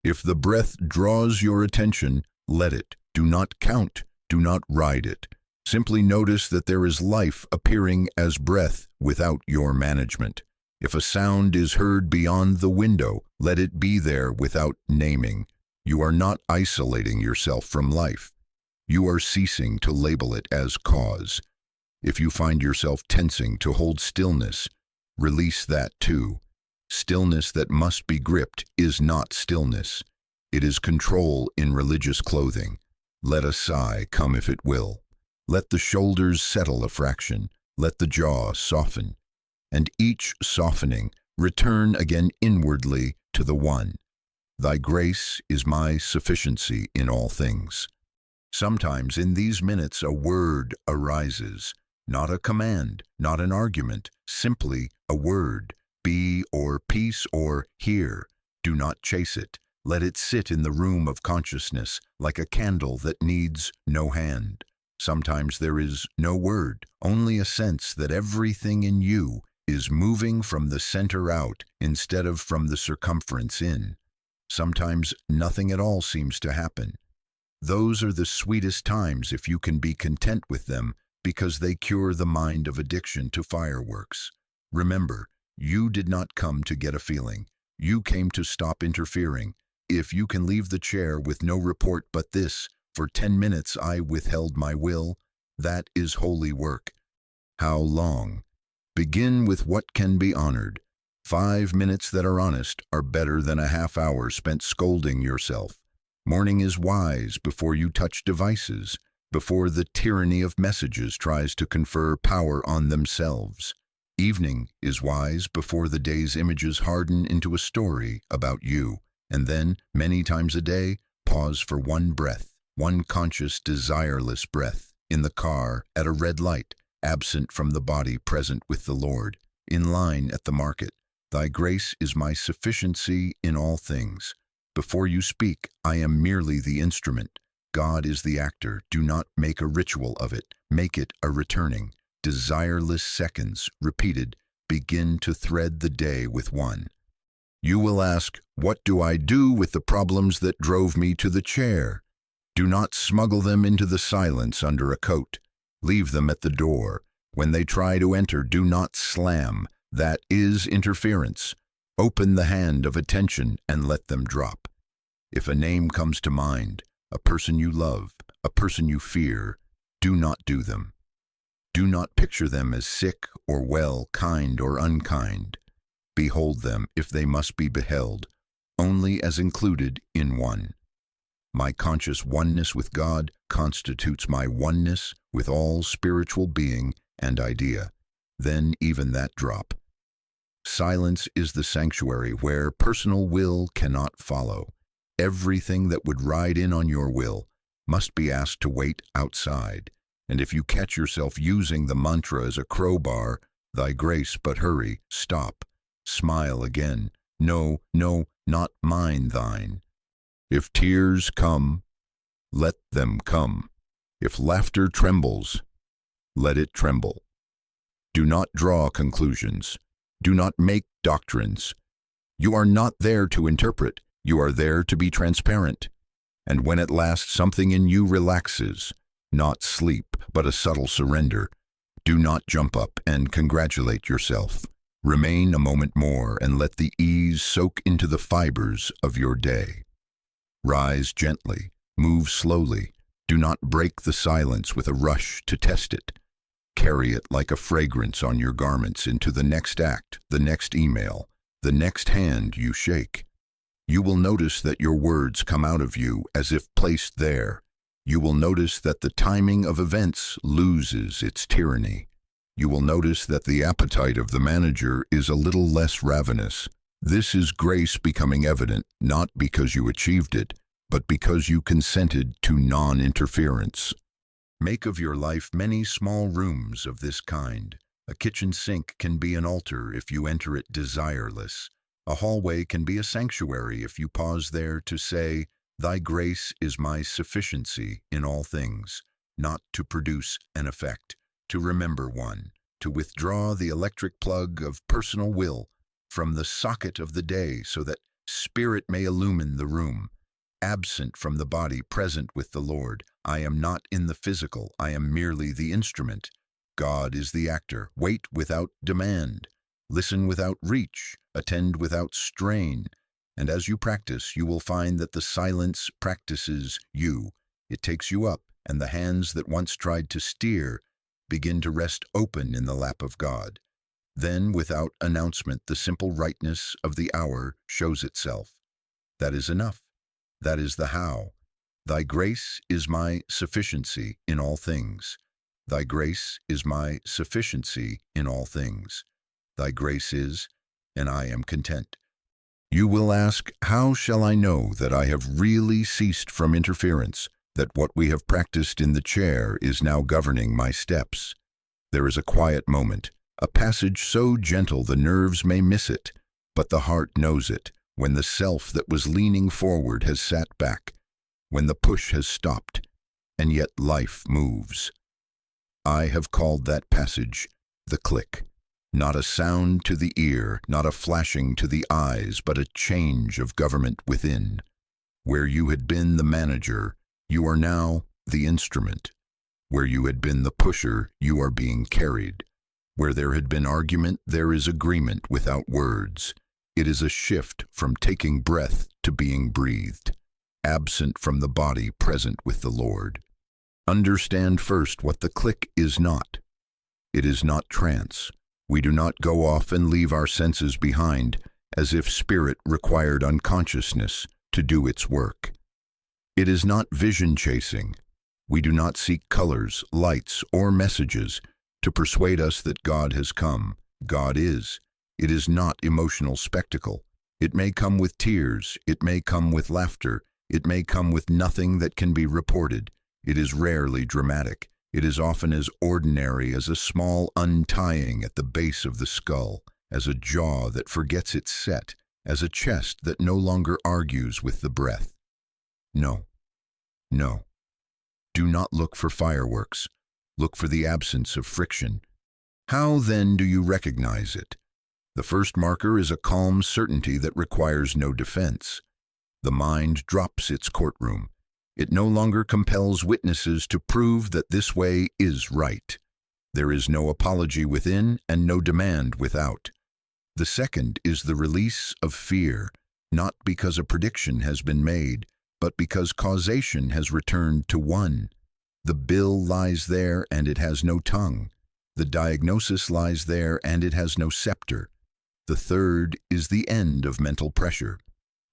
If the breath draws your attention, let it. Do not count. Do not ride it. Simply notice that there is life appearing as breath without your management. If a sound is heard beyond the window, let it be there without naming. You are not isolating yourself from life. You are ceasing to label it as cause. If you find yourself tensing to hold stillness, release that too. Stillness that must be gripped is not stillness. It is control in religious clothing. Let a sigh come if it will. Let the shoulders settle a fraction. Let the jaw soften. And each softening, return again inwardly to the One. Thy grace is my sufficiency in all things. Sometimes in these minutes a word arises, not a command, not an argument, simply a word. Be or peace or hear. Do not chase it. Let it sit in the room of consciousness like a candle that needs no hand. Sometimes there is no word, only a sense that everything in you is moving from the center out instead of from the circumference in. Sometimes nothing at all seems to happen. Those are the sweetest times if you can be content with them, because they cure the mind of addiction to fireworks. Remember, you did not come to get a feeling. You came to stop interfering. If you can leave the chair with no report but this, "For 10 minutes I withheld my will," that is holy work. How long? Begin with what can be honored. 5 minutes that are honest are better than a half hour spent scolding yourself. Morning is wise before you touch devices, before the tyranny of messages tries to confer power on themselves. Evening is wise before the day's images harden into a story about you. And then, many times a day, pause for one breath, one conscious, desireless breath, in the car, at a red light, absent from the body, present with the Lord, in line at the market. Thy grace is my sufficiency in all things. Before you speak, I am merely the instrument. God is the actor. Do not make a ritual of it. Make it a returning, desireless seconds, repeated. Begin to thread the day with one. You will ask, what do I do with the problems that drove me to the chair? Do not smuggle them into the silence under a coat. Leave them at the door. When they try to enter, do not slam. That is interference. Open the hand of attention and let them drop. If a name comes to mind, a person you love, a person you fear, do not do them. Do not picture them as sick or well, kind or unkind. Behold them, if they must be beheld, only as included in one. My conscious oneness with God constitutes my oneness with all spiritual being and idea. Then even that drop. Silence is the sanctuary where personal will cannot follow. Everything that would ride in on your will must be asked to wait outside. And if you catch yourself using the mantra as a crowbar, thy grace but hurry, stop, smile again. No, no, not mine, thine. If tears come, let them come. If laughter trembles, let it tremble. Do not draw conclusions. Do not make doctrines. You are not there to interpret. You are there to be transparent. And when at last something in you relaxes, not sleep, but a subtle surrender, do not jump up and congratulate yourself. Remain a moment more and let the ease soak into the fibers of your day. Rise gently, move slowly. Do not break the silence with a rush to test it. Carry it like a fragrance on your garments into the next act, the next email, the next hand you shake. You will notice that your words come out of you as if placed there. You will notice that the timing of events loses its tyranny. You will notice that the appetite of the manager is a little less ravenous. This is grace becoming evident, not because you achieved it, but because you consented to non-interference. Make of your life many small rooms of this kind. A kitchen sink can be an altar if you enter it desireless. A hallway can be a sanctuary if you pause there to say, "Thy grace is my sufficiency in all things," not to produce an effect, to remember one, to withdraw the electric plug of personal will from the socket of the day so that spirit may illumine the room. Absent from the body, present with the Lord. I am not in the physical, I am merely the instrument. God is the actor. Wait without demand. Listen without reach. Attend without strain. And as you practice, you will find that the silence practices you. It takes you up, and the hands that once tried to steer begin to rest open in the lap of God. Then, without announcement, the simple rightness of the hour shows itself. That is enough. That is the how. Thy grace is my sufficiency in all things. Thy grace is my sufficiency in all things. Thy grace is, and I am content. You will ask, how shall I know that I have really ceased from interference, that what we have practiced in the chair is now governing my steps? There is a quiet moment, a passage so gentle the nerves may miss it, but the heart knows it, when the self that was leaning forward has sat back, when the push has stopped, and yet life moves. I have called that passage the click. Not a sound to the ear, not a flashing to the eyes, but a change of government within. Where you had been the manager, you are now the instrument. Where you had been the pusher, you are being carried. Where there had been argument, there is agreement without words. It is a shift from taking breath to being breathed, absent from the body, present with the Lord. Understand first what the click is not. It is not trance. We do not go off and leave our senses behind, as if spirit required unconsciousness to do its work. It is not vision chasing. We do not seek colors, lights, or messages to persuade us that God has come. God is. It is not emotional spectacle. It may come with tears. It may come with laughter. It may come with nothing that can be reported. It is rarely dramatic. It is often as ordinary as a small untying at the base of the skull, as a jaw that forgets its set, as a chest that no longer argues with the breath. No. No. Do not look for fireworks. Look for the absence of friction. How then do you recognize it? The first marker is a calm certainty that requires no defense. The mind drops its courtroom. It no longer compels witnesses to prove that this way is right. There is no apology within and no demand without. The second is the release of fear, not because a prediction has been made, but because causation has returned to one. The bill lies there and it has no tongue. The diagnosis lies there and it has no scepter. The third is the end of mental pressure.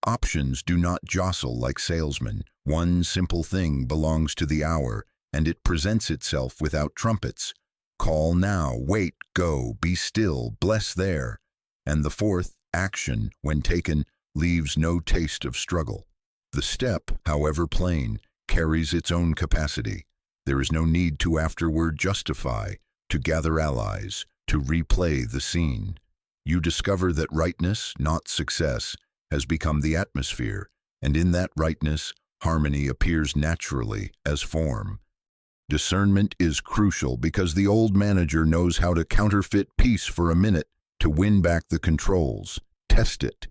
Options do not jostle like salesmen. One simple thing belongs to the hour, and it presents itself without trumpets. Call now, wait, go, be still, bless there. And the fourth, action, when taken, leaves no taste of struggle. The step, however plain, carries its own capacity. There is no need to afterward justify, to gather allies, to replay the scene. You discover that rightness, not success, has become the atmosphere, and in that rightness, harmony appears naturally as form. Discernment is crucial because the old manager knows how to counterfeit peace for a minute to win back the controls. Test it.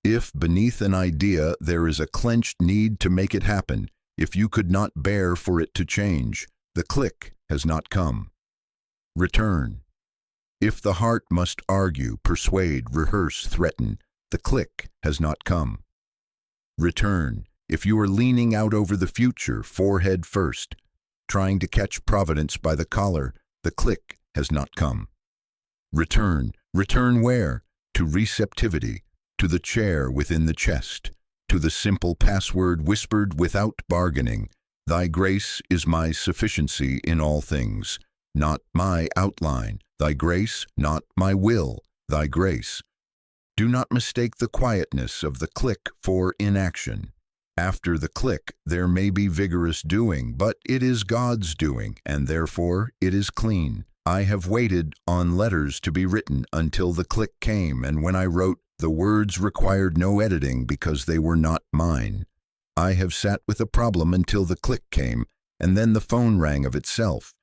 If beneath an idea there is a clenched need to make it happen, if you could not bear for it to change, the click has not come. Return. If the heart must argue, persuade, rehearse, threaten, the click has not come. Return. If you are leaning out over the future, forehead first, trying to catch Providence by the collar, the click has not come. Return. Return where? To receptivity, to the chair within the chest, to the simple password whispered without bargaining. Thy grace is my sufficiency in all things, not my outline. Thy grace, not my will, thy grace. Do not mistake the quietness of the click for inaction. After the click, there may be vigorous doing, but it is God's doing, and therefore it is clean. I have waited on letters to be written until the click came, and when I wrote, the words required no editing because they were not mine. I have sat with a problem until the click came, and then the phone rang of itself.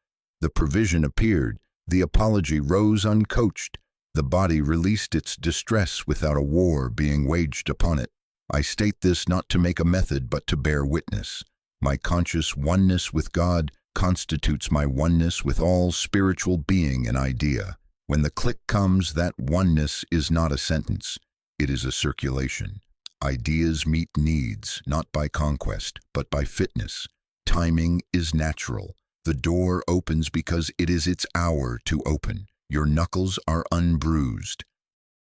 The provision appeared. The apology rose uncoached. The body released its distress without a war being waged upon it. I state this not to make a method, but to bear witness. My conscious oneness with God constitutes my oneness with all spiritual being and idea. When the click comes, that oneness is not a sentence. It is a circulation. Ideas meet needs, not by conquest, but by fitness. Timing is natural. The door opens because it is its hour to open. Your knuckles are unbruised.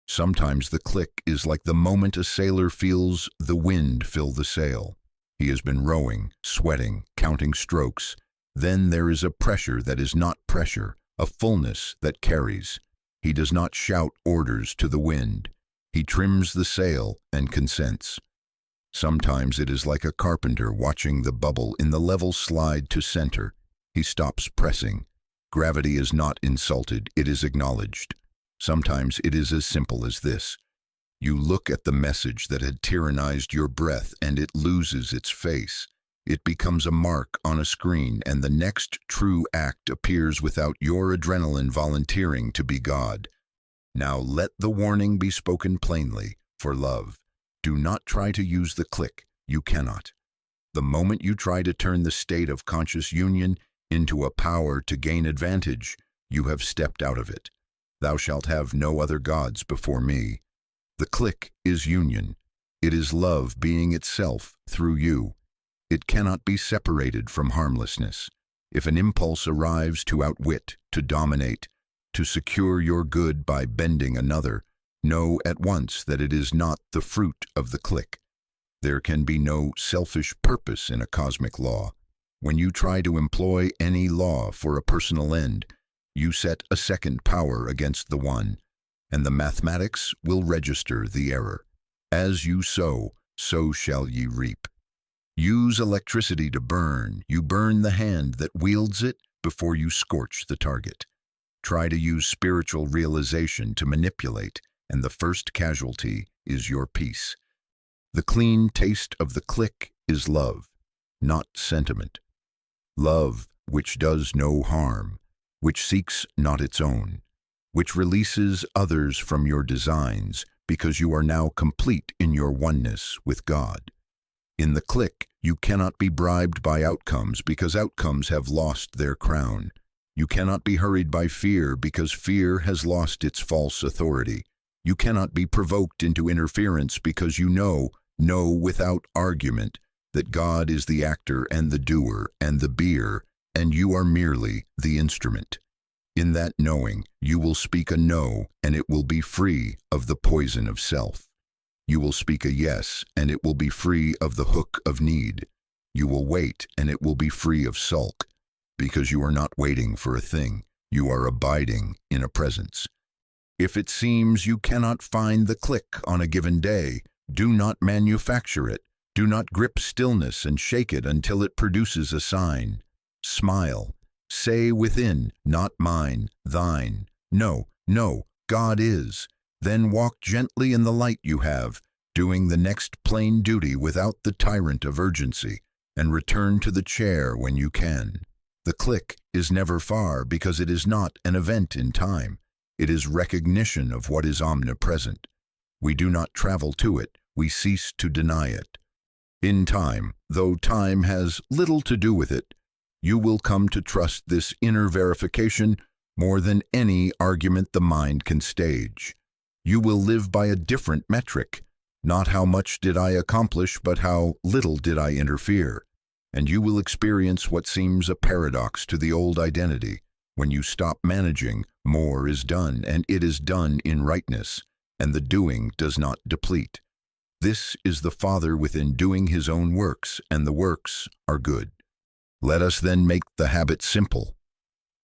Sometimes the click is like the moment a sailor feels the wind fill the sail. He has been rowing, sweating, counting strokes. Then there is a pressure that is not pressure, a fullness that carries. He does not shout orders to the wind. He trims the sail and consents. Sometimes it is like a carpenter watching the bubble in the level slide to center. He stops pressing. Gravity is not insulted, it is acknowledged. Sometimes it is as simple as this. You look at the message that had tyrannized your breath, and it loses its face. It becomes a mark on a screen, and the next true act appears without your adrenaline volunteering to be God. Now let the warning be spoken plainly, for love. Do not try to use the click. You cannot. The moment you try to turn the state of conscious union into a power to gain advantage, you have stepped out of it. Thou shalt have no other gods before me. The click is union. It is love being itself through you. It cannot be separated from harmlessness. If an impulse arrives to outwit, to dominate, to secure your good by bending another, know at once that it is not the fruit of the click. There can be no selfish purpose in a cosmic law. When you try to employ any law for a personal end, you set a second power against the one, and the mathematics will register the error. As you sow, so shall ye reap. Use electricity to burn. You burn the hand that wields it before you scorch the target. Try to use spiritual realization to manipulate, and the first casualty is your peace. The clean taste of the click is love, not sentiment. Love which does no harm, which seeks not its own, which releases others from your designs because you are now complete in your oneness with God. In the click, you cannot be bribed by outcomes because outcomes have lost their crown. You cannot be hurried by fear because fear has lost its false authority. You cannot be provoked into interference because you know without argument that God is the actor and the doer and the beer, and you are merely the instrument. In that knowing, you will speak a no, and it will be free of the poison of self. You will speak a yes, and it will be free of the hook of need. You will wait, and it will be free of sulk, because you are not waiting for a thing. You are abiding in a presence. If it seems you cannot find the click on a given day, do not manufacture it. Do not grip stillness and shake it until it produces a sign. Smile. Say within, not mine, thine. No, God is. Then walk gently in the light you have, doing the next plain duty without the tyrant of urgency, and return to the chair when you can. The click is never far because it is not an event in time. It is recognition of what is omnipresent. We do not travel to it, we cease to deny it. In time, though time has little to do with it, you will come to trust this inner verification more than any argument the mind can stage. You will live by a different metric, not how much did I accomplish, but how little did I interfere. And you will experience what seems a paradox to the old identity. When you stop managing, more is done, and it is done in rightness, and the doing does not deplete. This is the Father within doing his own works, and the works are good. Let us then make the habit simple.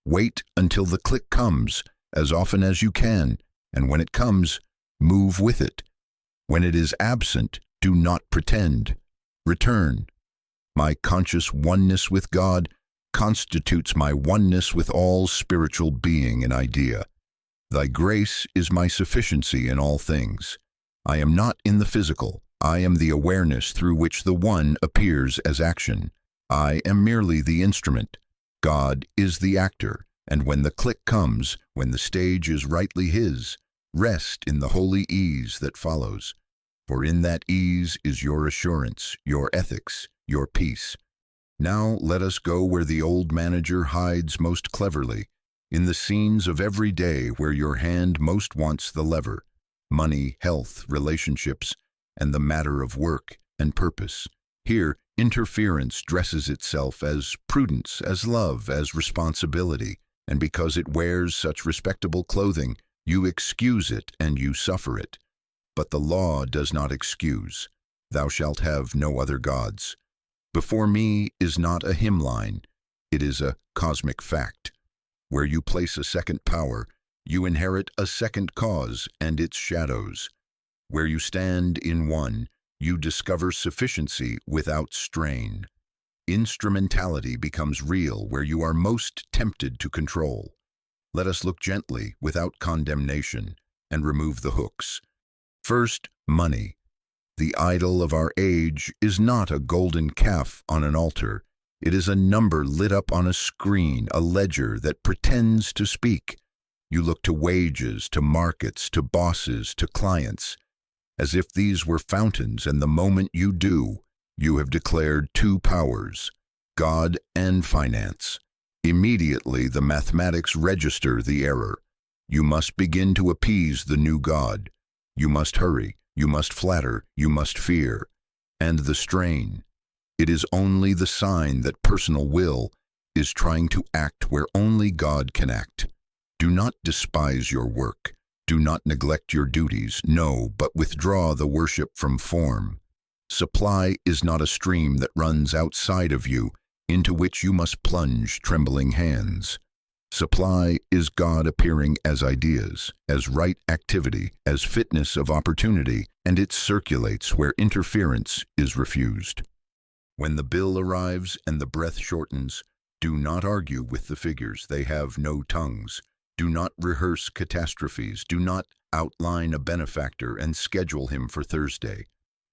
Wait until the click comes, as often as you can, and when it comes, move with it. When it is absent, do not pretend. Return. My conscious oneness with God constitutes my oneness with all spiritual being and idea. Thy grace is my sufficiency in all things. I am not in the physical. I am the awareness through which the One appears as action. I am merely the instrument. God is the actor, and when the click comes, when the stage is rightly his, rest in the holy ease that follows. For in that ease is your assurance, your ethics, your peace. Now let us go where the old manager hides most cleverly, in the scenes of every day where your hand most wants the lever, money, health, relationships, and the matter of work and purpose. Here, interference dresses itself as prudence, as love, as responsibility, and because it wears such respectable clothing, you excuse it and you suffer it. But the law does not excuse. Thou shalt have no other gods. Before me is not a hymn line, it is a cosmic fact. Where you place a second power, you inherit a second cause and its shadows. Where you stand in one, you discover sufficiency without strain. Instrumentality becomes real where you are most tempted to control. Let us look gently, without condemnation, and remove the hooks. First, money. The idol of our age is not a golden calf on an altar. It is a number lit up on a screen, a ledger that pretends to speak. You look to wages, to markets, to bosses, to clients, as if these were fountains, and the moment you do, you have declared two powers, God and finance. Immediately the mathematics register the error. You must begin to appease the new God. You must hurry, you must flatter, you must fear. And the strain. It is only the sign that personal will is trying to act where only God can act. Do not despise your work. Do not neglect your duties. No, but withdraw the worship from form. Supply is not a stream that runs outside of you, into which you must plunge trembling hands. Supply is God appearing as ideas, as right activity, as fitness of opportunity, and it circulates where interference is refused. When the bill arrives and the breath shortens, do not argue with the figures. They have no tongues. Do not rehearse catastrophes. Do not outline a benefactor and schedule him for Thursday.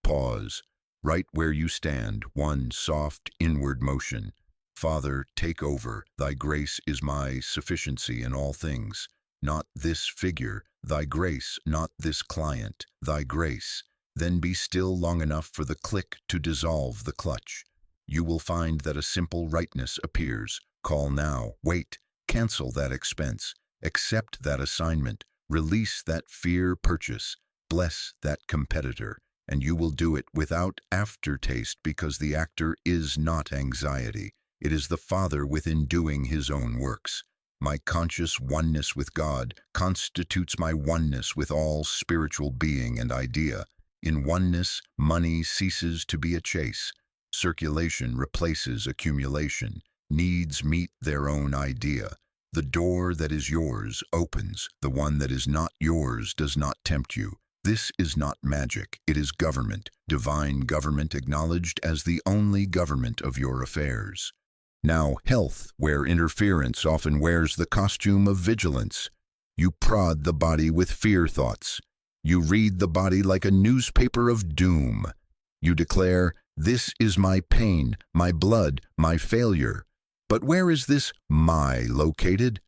Pause. Right where you stand, one soft inward motion. Father, take over. Thy grace is my sufficiency in all things. Not this figure, thy grace, not this client, thy grace. Then be still long enough for the click to dissolve the clutch. You will find that a simple rightness appears. Call now, wait, cancel that expense, accept that assignment, release that fear purchase, bless that competitor, and you will do it without aftertaste, because the actor is not anxiety. It is the Father within doing his own works. My conscious oneness with God constitutes my oneness with all spiritual being and idea. In oneness, money ceases to be a chase. Circulation replaces accumulation. Needs meet their own idea. The door that is yours opens. The one that is not yours does not tempt you. This is not magic. It is government, divine government acknowledged as the only government of your affairs. Now, health, where interference often wears the costume of vigilance. You prod the body with fear thoughts. You read the body like a newspaper of doom. You declare, this is my pain, my blood, my failure. But where is this my located?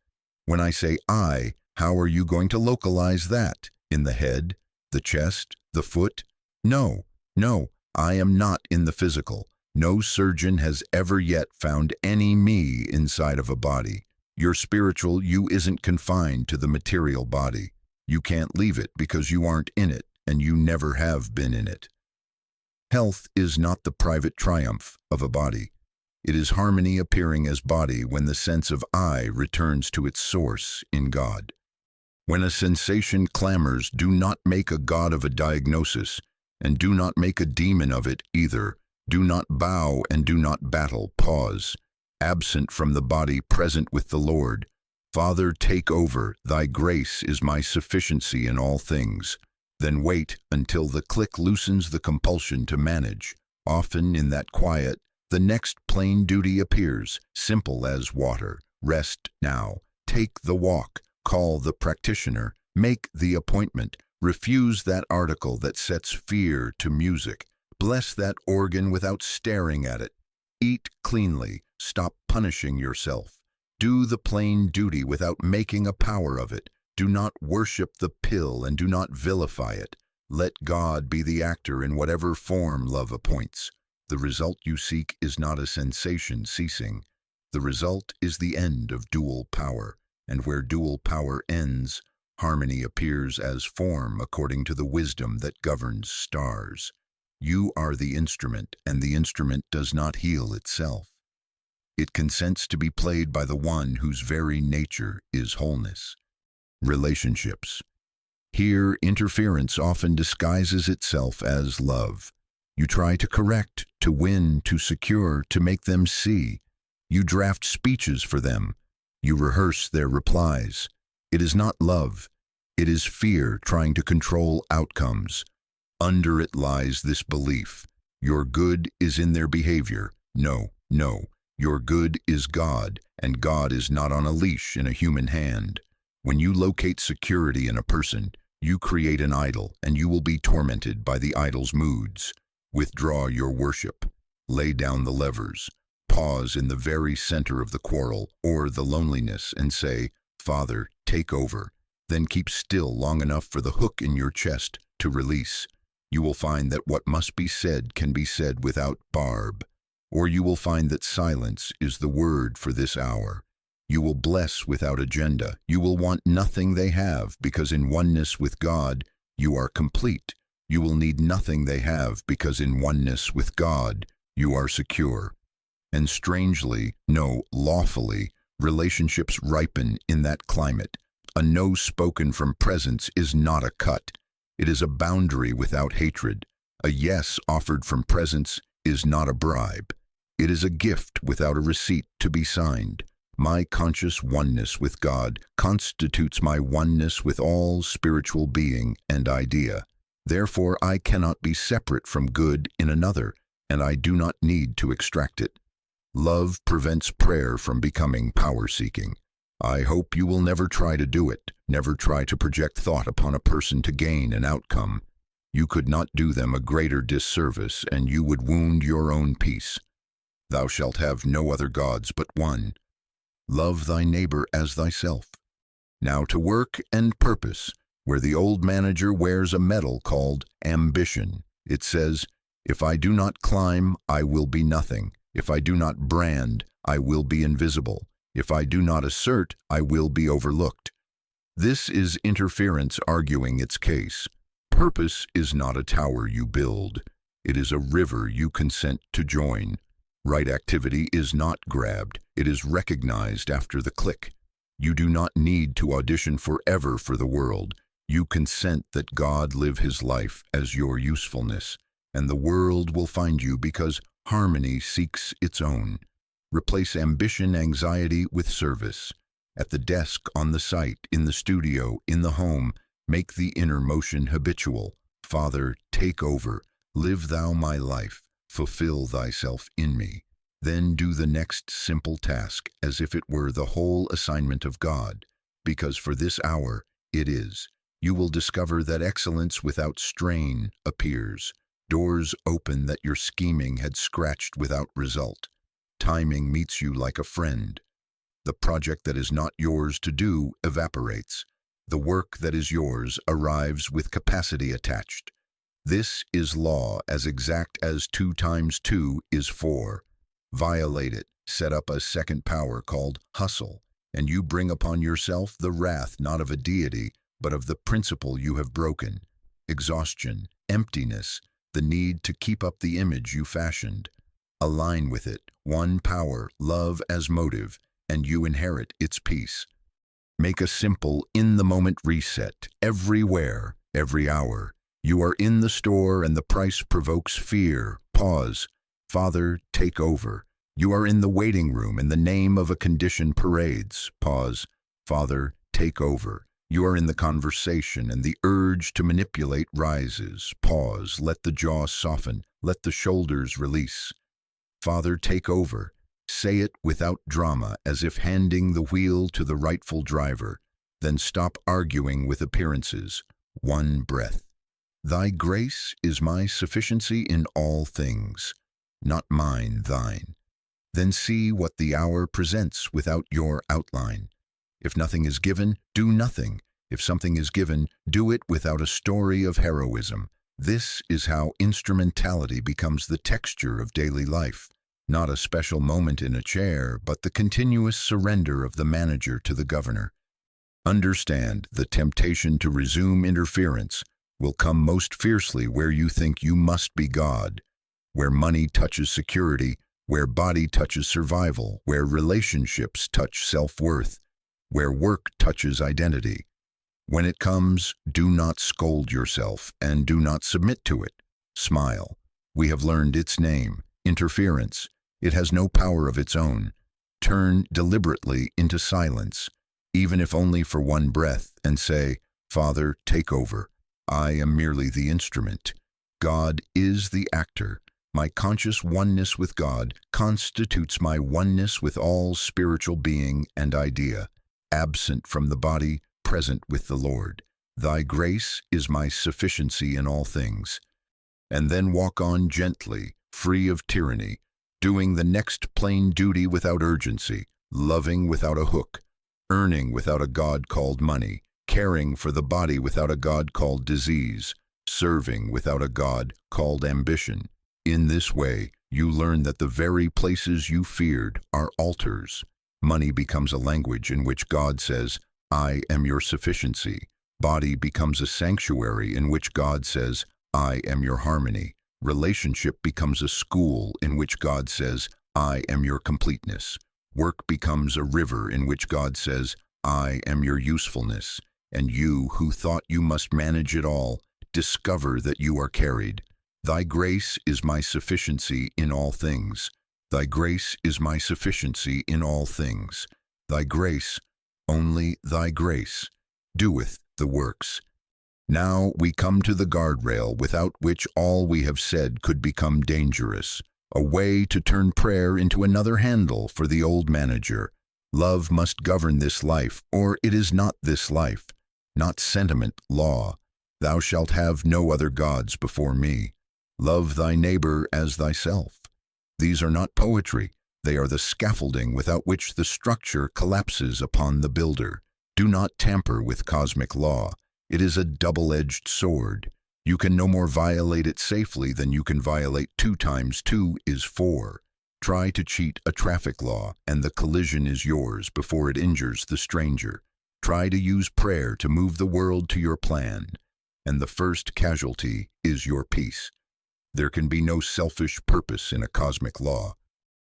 When I say I, how are you going to localize that? In the head, the chest, the foot? No, I am not in the physical. No surgeon has ever yet found any me inside of a body. Your spiritual you isn't confined to the material body. You can't leave it because you aren't in it, and you never have been in it. Health is not the private triumph of a body. It is harmony appearing as body when the sense of I returns to its source in God. When a sensation clamors, do not make a god of a diagnosis, and do not make a demon of it either. Do not bow and do not battle. Pause. Absent from the body, present with the Lord. Father, take over. Thy grace is my sufficiency in all things. Then wait until the click loosens the compulsion to manage. Often in that quiet, the next plain duty appears, simple as water. Rest now. Take the walk. Call the practitioner. Make the appointment. Refuse that article that sets fear to music. Bless that organ without staring at it. Eat cleanly. Stop punishing yourself. Do the plain duty without making a power of it. Do not worship the pill and do not vilify it. Let God be the actor in whatever form love appoints. The result you seek is not a sensation ceasing. The result is the end of dual power, and where dual power ends, harmony appears as form according to the wisdom that governs stars. You are the instrument, and the instrument does not heal itself. It consents to be played by the one whose very nature is wholeness. Relationships. Here, interference often disguises itself as love. You try to correct, to win, to secure, to make them see. You draft speeches for them. You rehearse their replies. It is not love. It is fear trying to control outcomes. Under it lies this belief. Your good is in their behavior. No. Your good is God, and God is not on a leash in a human hand. When you locate security in a person, You create an idol, and you will be tormented by the idol's moods. Withdraw your worship. Lay down the levers. Pause in the very center of the quarrel or the loneliness and say, Father, take over. Then keep still long enough for the hook in your chest to release. You will find that what must be said can be said without barb. Or you will find that silence is the word for this hour. You will bless without agenda. You will want nothing they have, because in oneness with God, you are complete. You will need nothing they have, because in oneness with God, you are secure. And strangely, no, lawfully, relationships ripen in that climate. A no spoken from presence is not a cut. It is a boundary without hatred. A yes offered from presence is not a bribe. It is a gift without a receipt to be signed. My conscious oneness with God constitutes my oneness with all spiritual being and idea. Therefore, I cannot be separate from good in another, and I do not need to extract it. Love prevents prayer from becoming power-seeking. I hope you will never try to do it, never try to project thought upon a person to gain an outcome. You could not do them a greater disservice, and you would wound your own peace. Thou shalt have no other gods but one. Love thy neighbor as thyself. Now to work and purpose, where the old manager wears a medal called ambition. It says, if I do not climb, I will be nothing. If I do not brand, I will be invisible. If I do not assert, I will be overlooked. This is interference arguing its case. Purpose is not a tower you build. It is a river you consent to join. Right activity is not grabbed. It is recognized after the click. You do not need to audition forever for the world. You consent that God live his life as your usefulness, and the world will find you because harmony seeks its own. Replace ambition, anxiety with service. At the desk, on the site, in the studio, in the home, make the inner motion habitual. Father, take over. Live thou my life. Fulfill thyself in me. Then do the next simple task as if it were the whole assignment of God, because for this hour it is. You will discover that excellence without strain appears. Doors open that your scheming had scratched without result. Timing meets you like a friend. The project that is not yours to do evaporates. The work that is yours arrives with capacity attached. This is law as exact as 2 times 2 is 4. Violate it, set up a second power called hustle, and you bring upon yourself the wrath not of a deity, but of the principle you have broken. Exhaustion, emptiness, the need to keep up the image you fashioned. Align with it, one power, love as motive, and you inherit its peace. Make a simple, in-the-moment reset, everywhere, every hour. You are in the store and the price provokes fear. Pause. Father, take over. You are in the waiting room and the name of a condition parades. Pause. Father, take over. You are in the conversation and the urge to manipulate rises. Pause. Let the jaw soften. Let the shoulders release. Father, take over. Say it without drama, as if handing the wheel to the rightful driver. Then stop arguing with appearances. One breath. Thy grace is my sufficiency in all things, not mine, thine. Then see what the hour presents without your outline. If nothing is given, do nothing. If something is given, do it without a story of heroism. This is how instrumentality becomes the texture of daily life. Not a special moment in a chair, but the continuous surrender of the manager to the governor. Understand, the temptation to resume interference will come most fiercely where you think you must be God, where money touches security, where body touches survival, where relationships touch self-worth, where work touches identity. When it comes, do not scold yourself and do not submit to it. Smile. We have learned its name, interference. It has no power of its own. Turn deliberately into silence, even if only for one breath, and say, Father, take over. I am merely the instrument. God is the actor. My conscious oneness with God constitutes my oneness with all spiritual being and idea, absent from the body, present with the Lord. Thy grace is my sufficiency in all things. And then walk on gently, free of tyranny, doing the next plain duty without urgency, loving without a hook, earning without a god called money, caring for the body without a god called disease, serving without a god called ambition. In this way, you learn that the very places you feared are altars. Money becomes a language in which God says, I am your sufficiency. Body becomes a sanctuary in which God says, I am your harmony. Relationship becomes a school in which God says, I am your completeness. Work becomes a river in which God says, I am your usefulness. And you, who thought you must manage it all, discover that you are carried. Thy grace is my sufficiency in all things. Thy grace is my sufficiency in all things. Thy grace, only thy grace, doeth the works. Now we come to the guardrail without which all we have said could become dangerous, a way to turn prayer into another handle for the old manager. Love must govern this life, or it is not this life, not sentiment, law. Thou shalt have no other gods before me. Love thy neighbor as thyself. These are not poetry. They are the scaffolding without which the structure collapses upon the builder. Do not tamper with cosmic law. It is a double-edged sword. You can no more violate it safely than you can violate 2 times 2 is 4. Try to cheat a traffic law, and the collision is yours before it injures the stranger. Try to use prayer to move the world to your plan, and the first casualty is your peace. There can be no selfish purpose in a cosmic law.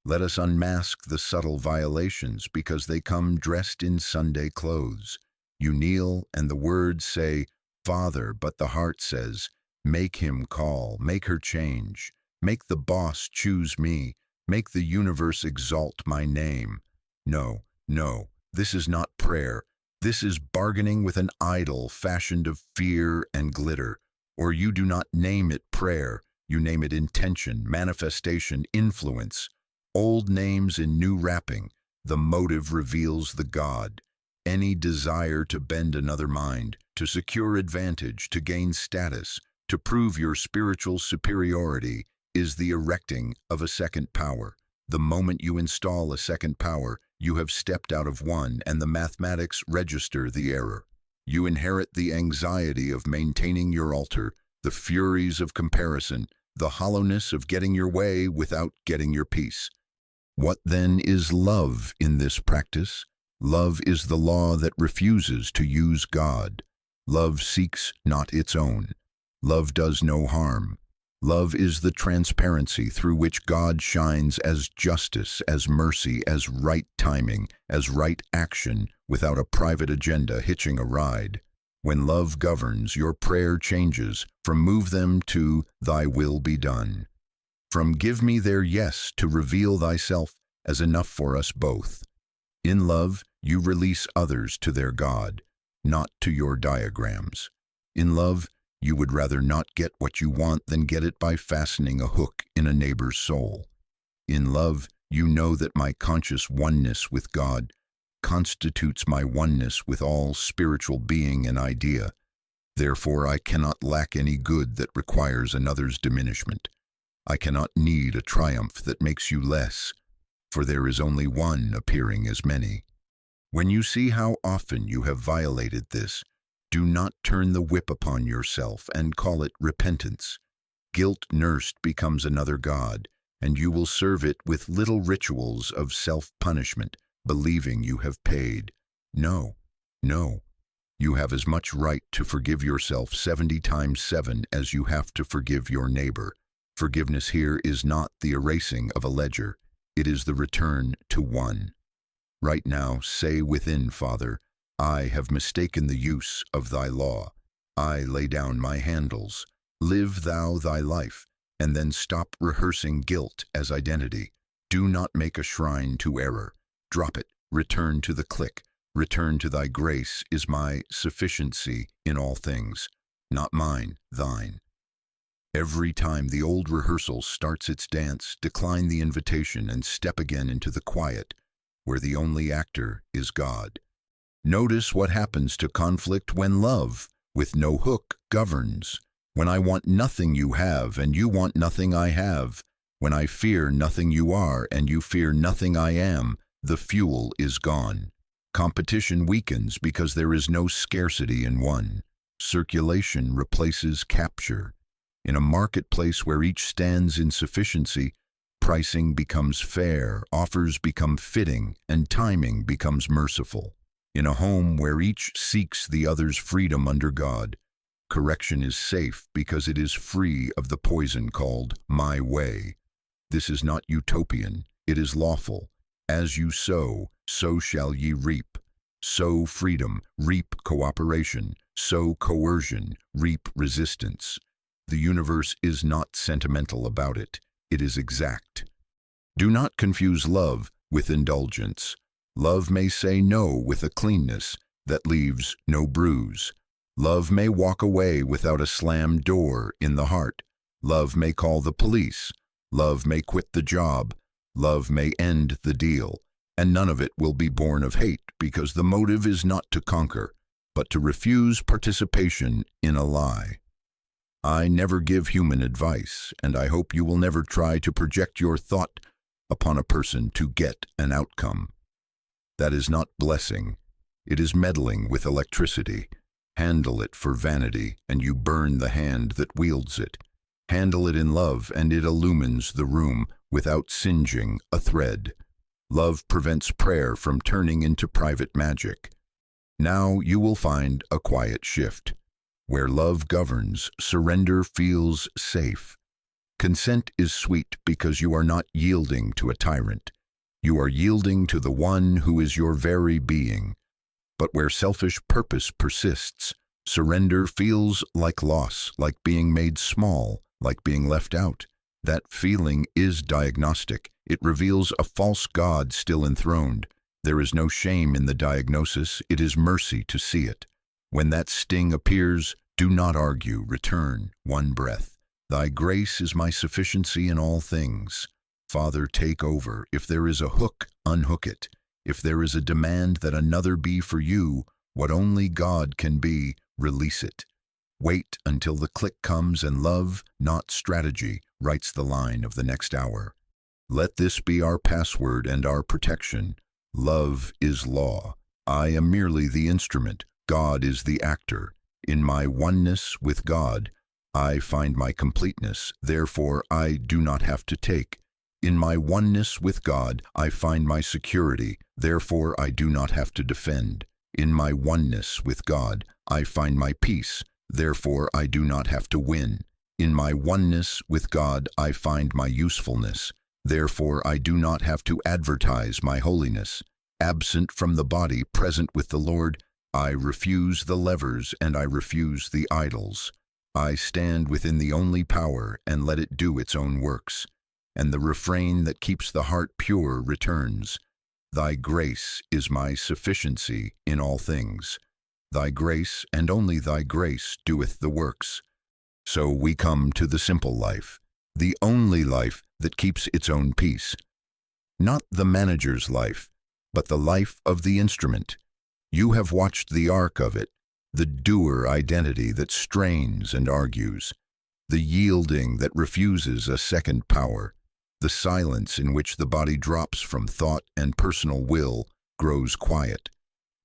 Let us unmask the subtle violations because they come dressed in Sunday clothes. You kneel and the words say, Father, but the heart says, make him call, make her change, make the boss choose me, make the universe exalt my name. No, no, this is not prayer. This is bargaining with an idol fashioned of fear and glitter. Or you do not name it prayer. You name it intention, manifestation, influence. Old names in new wrapping. The motive reveals the God. Any desire to bend another mind, to secure advantage, to gain status, to prove your spiritual superiority is the erecting of a second power. The moment you install a second power, you have stepped out of one, and the mathematics register the error. You inherit the anxiety of maintaining your altar, the furies of comparison, the hollowness of getting your way without getting your peace. What then is love in this practice? Love is the law that refuses to use God. Love seeks not its own. Love does no harm. Love is the transparency through which God shines as justice, as mercy, as right timing, as right action, without a private agenda hitching a ride. When love governs, your prayer changes from move them to thy will be done. From give me their yes to reveal thyself as enough for us both. In love, you release others to their God, not to your diagrams. In love, you would rather not get what you want than get it by fastening a hook in a neighbor's soul. In love, you know that my conscious oneness with God constitutes my oneness with all spiritual being and idea. Therefore, I cannot lack any good that requires another's diminishment. I cannot need a triumph that makes you less, for there is only one appearing as many. When you see how often you have violated this, do not turn the whip upon yourself and call it repentance. Guilt nursed becomes another god, and you will serve it with little rituals of self-punishment, believing you have paid. No, no. You have as much right to forgive yourself 70 times 7 as you have to forgive your neighbor. Forgiveness here is not the erasing of a ledger. It is the return to one. Right now, say within, Father, I have mistaken the use of thy law. I lay down my handles. Live thou thy life, and then stop rehearsing guilt as identity. Do not make a shrine to error. Drop it. Return to the click. Return to thy grace is my sufficiency in all things, not mine, thine. Every time the old rehearsal starts its dance, decline the invitation and step again into the quiet, where the only actor is God. Notice what happens to conflict when love, with no hook governs. When I want nothing you have, and you want nothing I have. When I fear nothing you are, and you fear nothing I am, the fuel is gone. Competition weakens because there is no scarcity in one. Circulation replaces capture. In a marketplace where each stands in sufficiency, pricing becomes fair, offers become fitting, and timing becomes merciful. In a home where each seeks the other's freedom under God, correction is safe because it is free of the poison called my way. This is not utopian, it is lawful. As you sow, so shall ye reap. Sow freedom, reap cooperation. Sow coercion, reap resistance. The universe is not sentimental about it, it is exact. Do not confuse love with indulgence. Love may say no with a cleanness that leaves no bruise. Love may walk away without a slammed door in the heart. Love may call the police. Love may quit the job. Love may end the deal. And none of it will be born of hate, because the motive is not to conquer, but to refuse participation in a lie. I never give human advice, and I hope you will never try to project your thought upon a person to get an outcome. That is not blessing. It is meddling with electricity. Handle it for vanity, and you burn the hand that wields it. Handle it in love, and it illumines the room without singeing a thread. Love prevents prayer from turning into private magic. Now you will find a quiet shift. Where love governs, surrender feels safe. Consent is sweet because you are not yielding to a tyrant. You are yielding to the one who is your very being. But where selfish purpose persists, surrender feels like loss, like being made small, like being left out. That feeling is diagnostic. It reveals a false God still enthroned. There is no shame in the diagnosis. It is mercy to see it. When that sting appears, do not argue. Return one breath. Thy grace is my sufficiency in all things. Father, take over. If there is a hook, unhook it. If there is a demand that another be for you, what only God can be, release it. Wait until the click comes and love, not strategy, writes the line of the next hour. Let this be our password and our protection. Love is law. I am merely the instrument. God is the actor. In my oneness with God, I find my completeness. Therefore, I do not have to take. In my oneness with God, I find my security. Therefore, I do not have to defend. In my oneness with God, I find my peace. Therefore, I do not have to win. In my oneness with God, I find my usefulness. Therefore, I do not have to advertise my holiness. Absent from the body, present with the Lord, I refuse the levers and I refuse the idols. I stand within the only power and let it do its own works. And the refrain that keeps the heart pure returns. Thy grace is my sufficiency in all things. Thy grace, and only thy grace, doeth the works. So we come to the simple life, the only life that keeps its own peace. Not the manager's life, but the life of the instrument. You have watched the arc of it, the doer identity that strains and argues, the yielding that refuses a second power, the silence in which the body drops from thought and personal will grows quiet,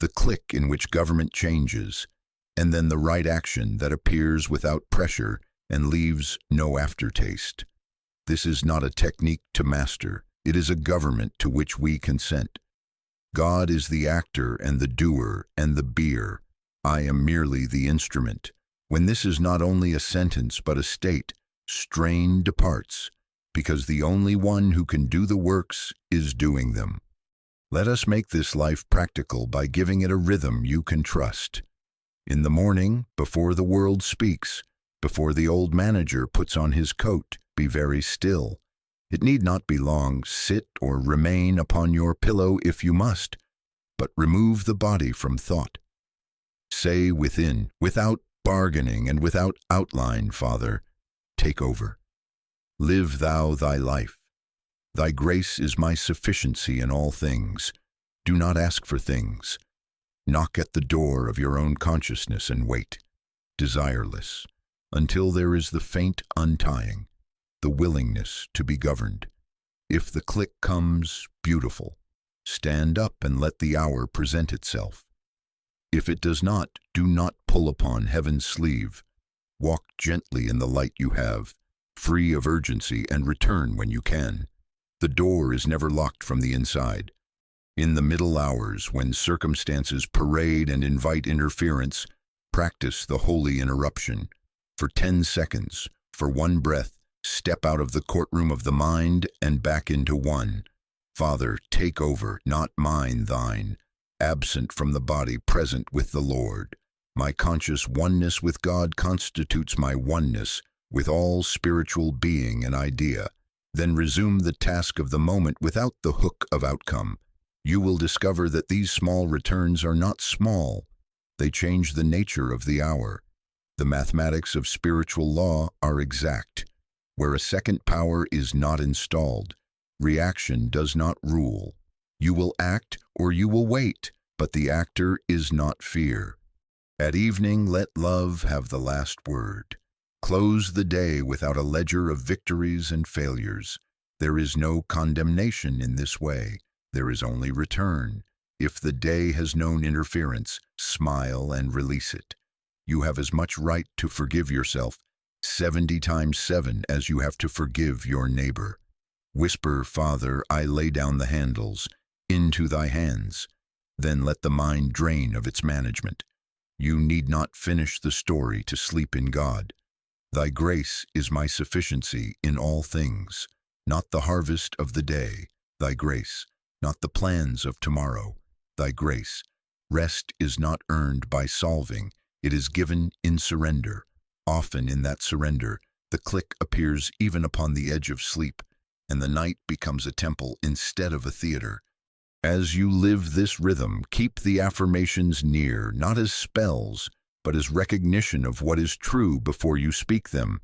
the click in which government changes, and then the right action that appears without pressure and leaves no aftertaste. This is not a technique to master, it is a government to which we consent. God is the actor and the doer and the beer. I am merely the instrument. When this is not only a sentence but a state, strain departs, because the only one who can do the works is doing them. Let us make this life practical by giving it a rhythm you can trust. In the morning, before the world speaks, before the old manager puts on his coat, be very still. It need not be long. Sit or remain upon your pillow if you must, but remove the body from thought. Say within, without bargaining and without outline, Father, take over. Live thou thy life. Thy grace is my sufficiency in all things. Do not ask for things. Knock at the door of your own consciousness and wait. desireless, until there is the faint untying, the willingness to be governed. If the click comes, beautiful. Stand up and let the hour present itself. If it does not, do not pull upon heaven's sleeve. Walk gently in the light you have, free of urgency, and return when you can. The door is never locked from the inside. In the middle hours, when circumstances parade and invite interference, practice the holy interruption. For 10 seconds, for one breath, step out of the courtroom of the mind and back into one. Father, take over, not mine, thine. Absent from the body, present with the Lord. My conscious oneness with God constitutes my oneness with all spiritual being and idea. Then resume the task of the moment without the hook of outcome. You will discover that these small returns are not small. They change the nature of the hour. The mathematics of spiritual law are exact. Where a second power is not installed, reaction does not rule. You will act or you will wait, but the actor is not fear. At evening, let love have the last word. Close the day without a ledger of victories and failures. There is no condemnation in this way. There is only return. If the day has known interference, smile and release it. You have as much right to forgive yourself 70 times 7 as you have to forgive your neighbor. Whisper, Father, I lay down the handles, into thy hands. Then let the mind drain of its management. You need not finish the story to sleep in God. Thy grace is my sufficiency in all things, not the harvest of the day, thy grace, not the plans of tomorrow, thy grace. Rest is not earned by solving, it is given in surrender. Often in that surrender, the click appears even upon the edge of sleep, and the night becomes a temple instead of a theater. As you live this rhythm, keep the affirmations near, not as spells, but as recognition of what is true before you speak them.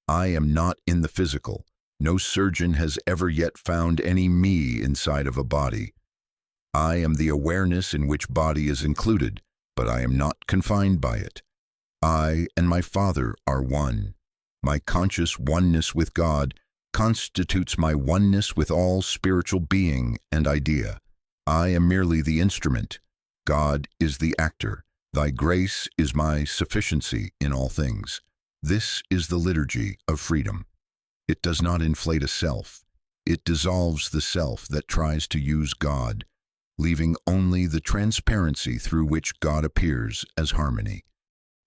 I am not in the physical. No surgeon has ever yet found any me inside of a body. I am the awareness in which body is included, but I am not confined by it. I and my Father are one. My conscious oneness with God constitutes my oneness with all spiritual being and idea. I am merely the instrument. God is the actor. Thy grace is my sufficiency in all things. This is the liturgy of freedom. It does not inflate a self. It dissolves the self that tries to use God, leaving only the transparency through which God appears as harmony.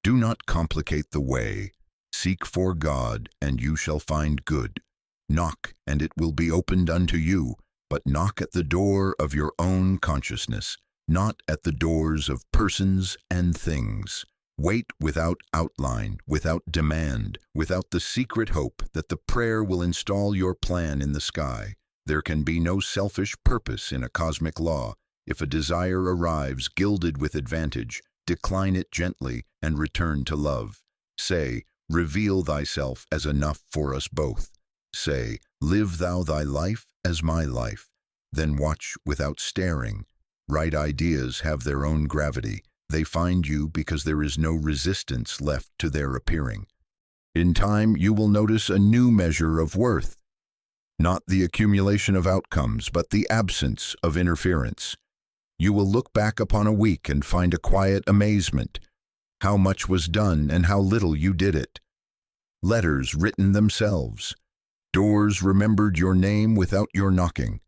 Do not complicate the way. Seek for God, and you shall find good. Knock, and it will be opened unto you, but knock at the door of your own consciousness, not at the doors of persons and things. Wait without outline, without demand, without the secret hope that the prayer will install your plan in the sky. There can be no selfish purpose in a cosmic law. If a desire arrives gilded with advantage, decline it gently and return to love. Say, reveal thyself as enough for us both. Say, live thou thy life as my life. Then watch without staring. Right ideas have their own gravity. They find you because there is no resistance left to their appearing. In time, you will notice a new measure of worth. Not the accumulation of outcomes, but the absence of interference. You will look back upon a week and find a quiet amazement. How much was done and how little you did it. Letters written themselves. Doors remembered your name without your knocking.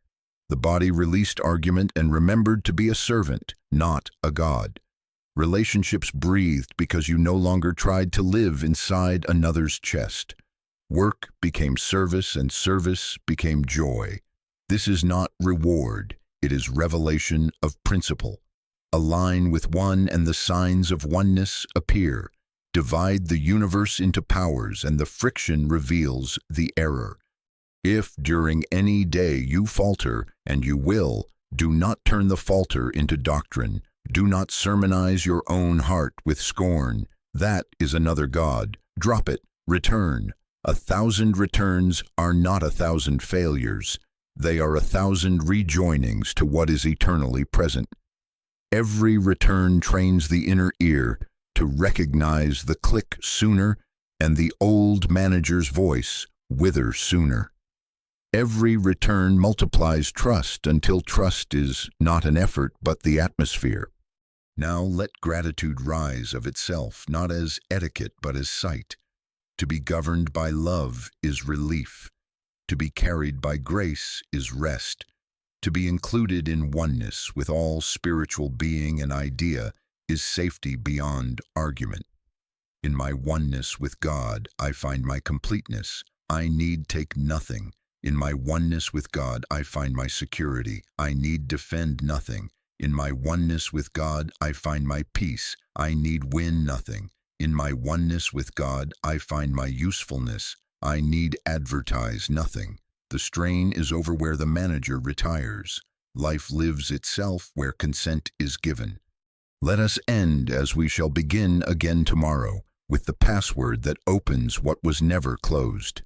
The body released argument and remembered to be a servant, not a god. Relationships breathed because you no longer tried to live inside another's chest. Work became service and service became joy. This is not reward, it is revelation of principle. Align with one and the signs of oneness appear. Divide the universe into powers and the friction reveals the error. If during any day you falter, and you will, do not turn the falter into doctrine. Do not sermonize your own heart with scorn. That is another god. Drop it. Return. 1,000 returns are not 1,000 failures. They are 1,000 rejoinings to what is eternally present. Every return trains the inner ear to to recognize the click sooner and the old manager's voice wither sooner. Every return multiplies trust until trust is not an effort but the atmosphere. Now let gratitude rise of itself, not as etiquette but as sight. To be governed by love is relief. To be carried by grace is rest. To be included in oneness with all spiritual being and idea is safety beyond argument. In my oneness with God, I find my completeness. I need take nothing. In my oneness with God, I find my security. I need defend nothing. In my oneness with God, I find my peace. I need win nothing. In my oneness with God, I find my usefulness. I need advertise nothing. The strain is over where the manager retires. Life lives itself where consent is given. Let us end as we shall begin again tomorrow, with the password that opens what was never closed.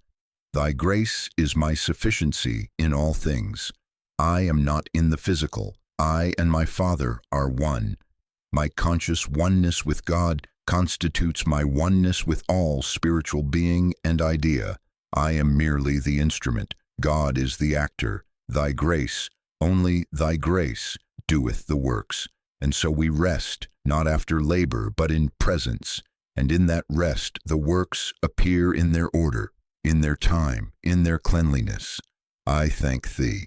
Thy grace is my sufficiency in all things. I am not in the physical. I and my Father are one. My conscious oneness with God constitutes my oneness with all spiritual being and idea. I am merely the instrument. God is the actor. Thy grace, only thy grace, doeth the works. And so we rest, not after labor, but in presence. And in that rest the works appear in their order, in their time, in their cleanliness. I thank thee.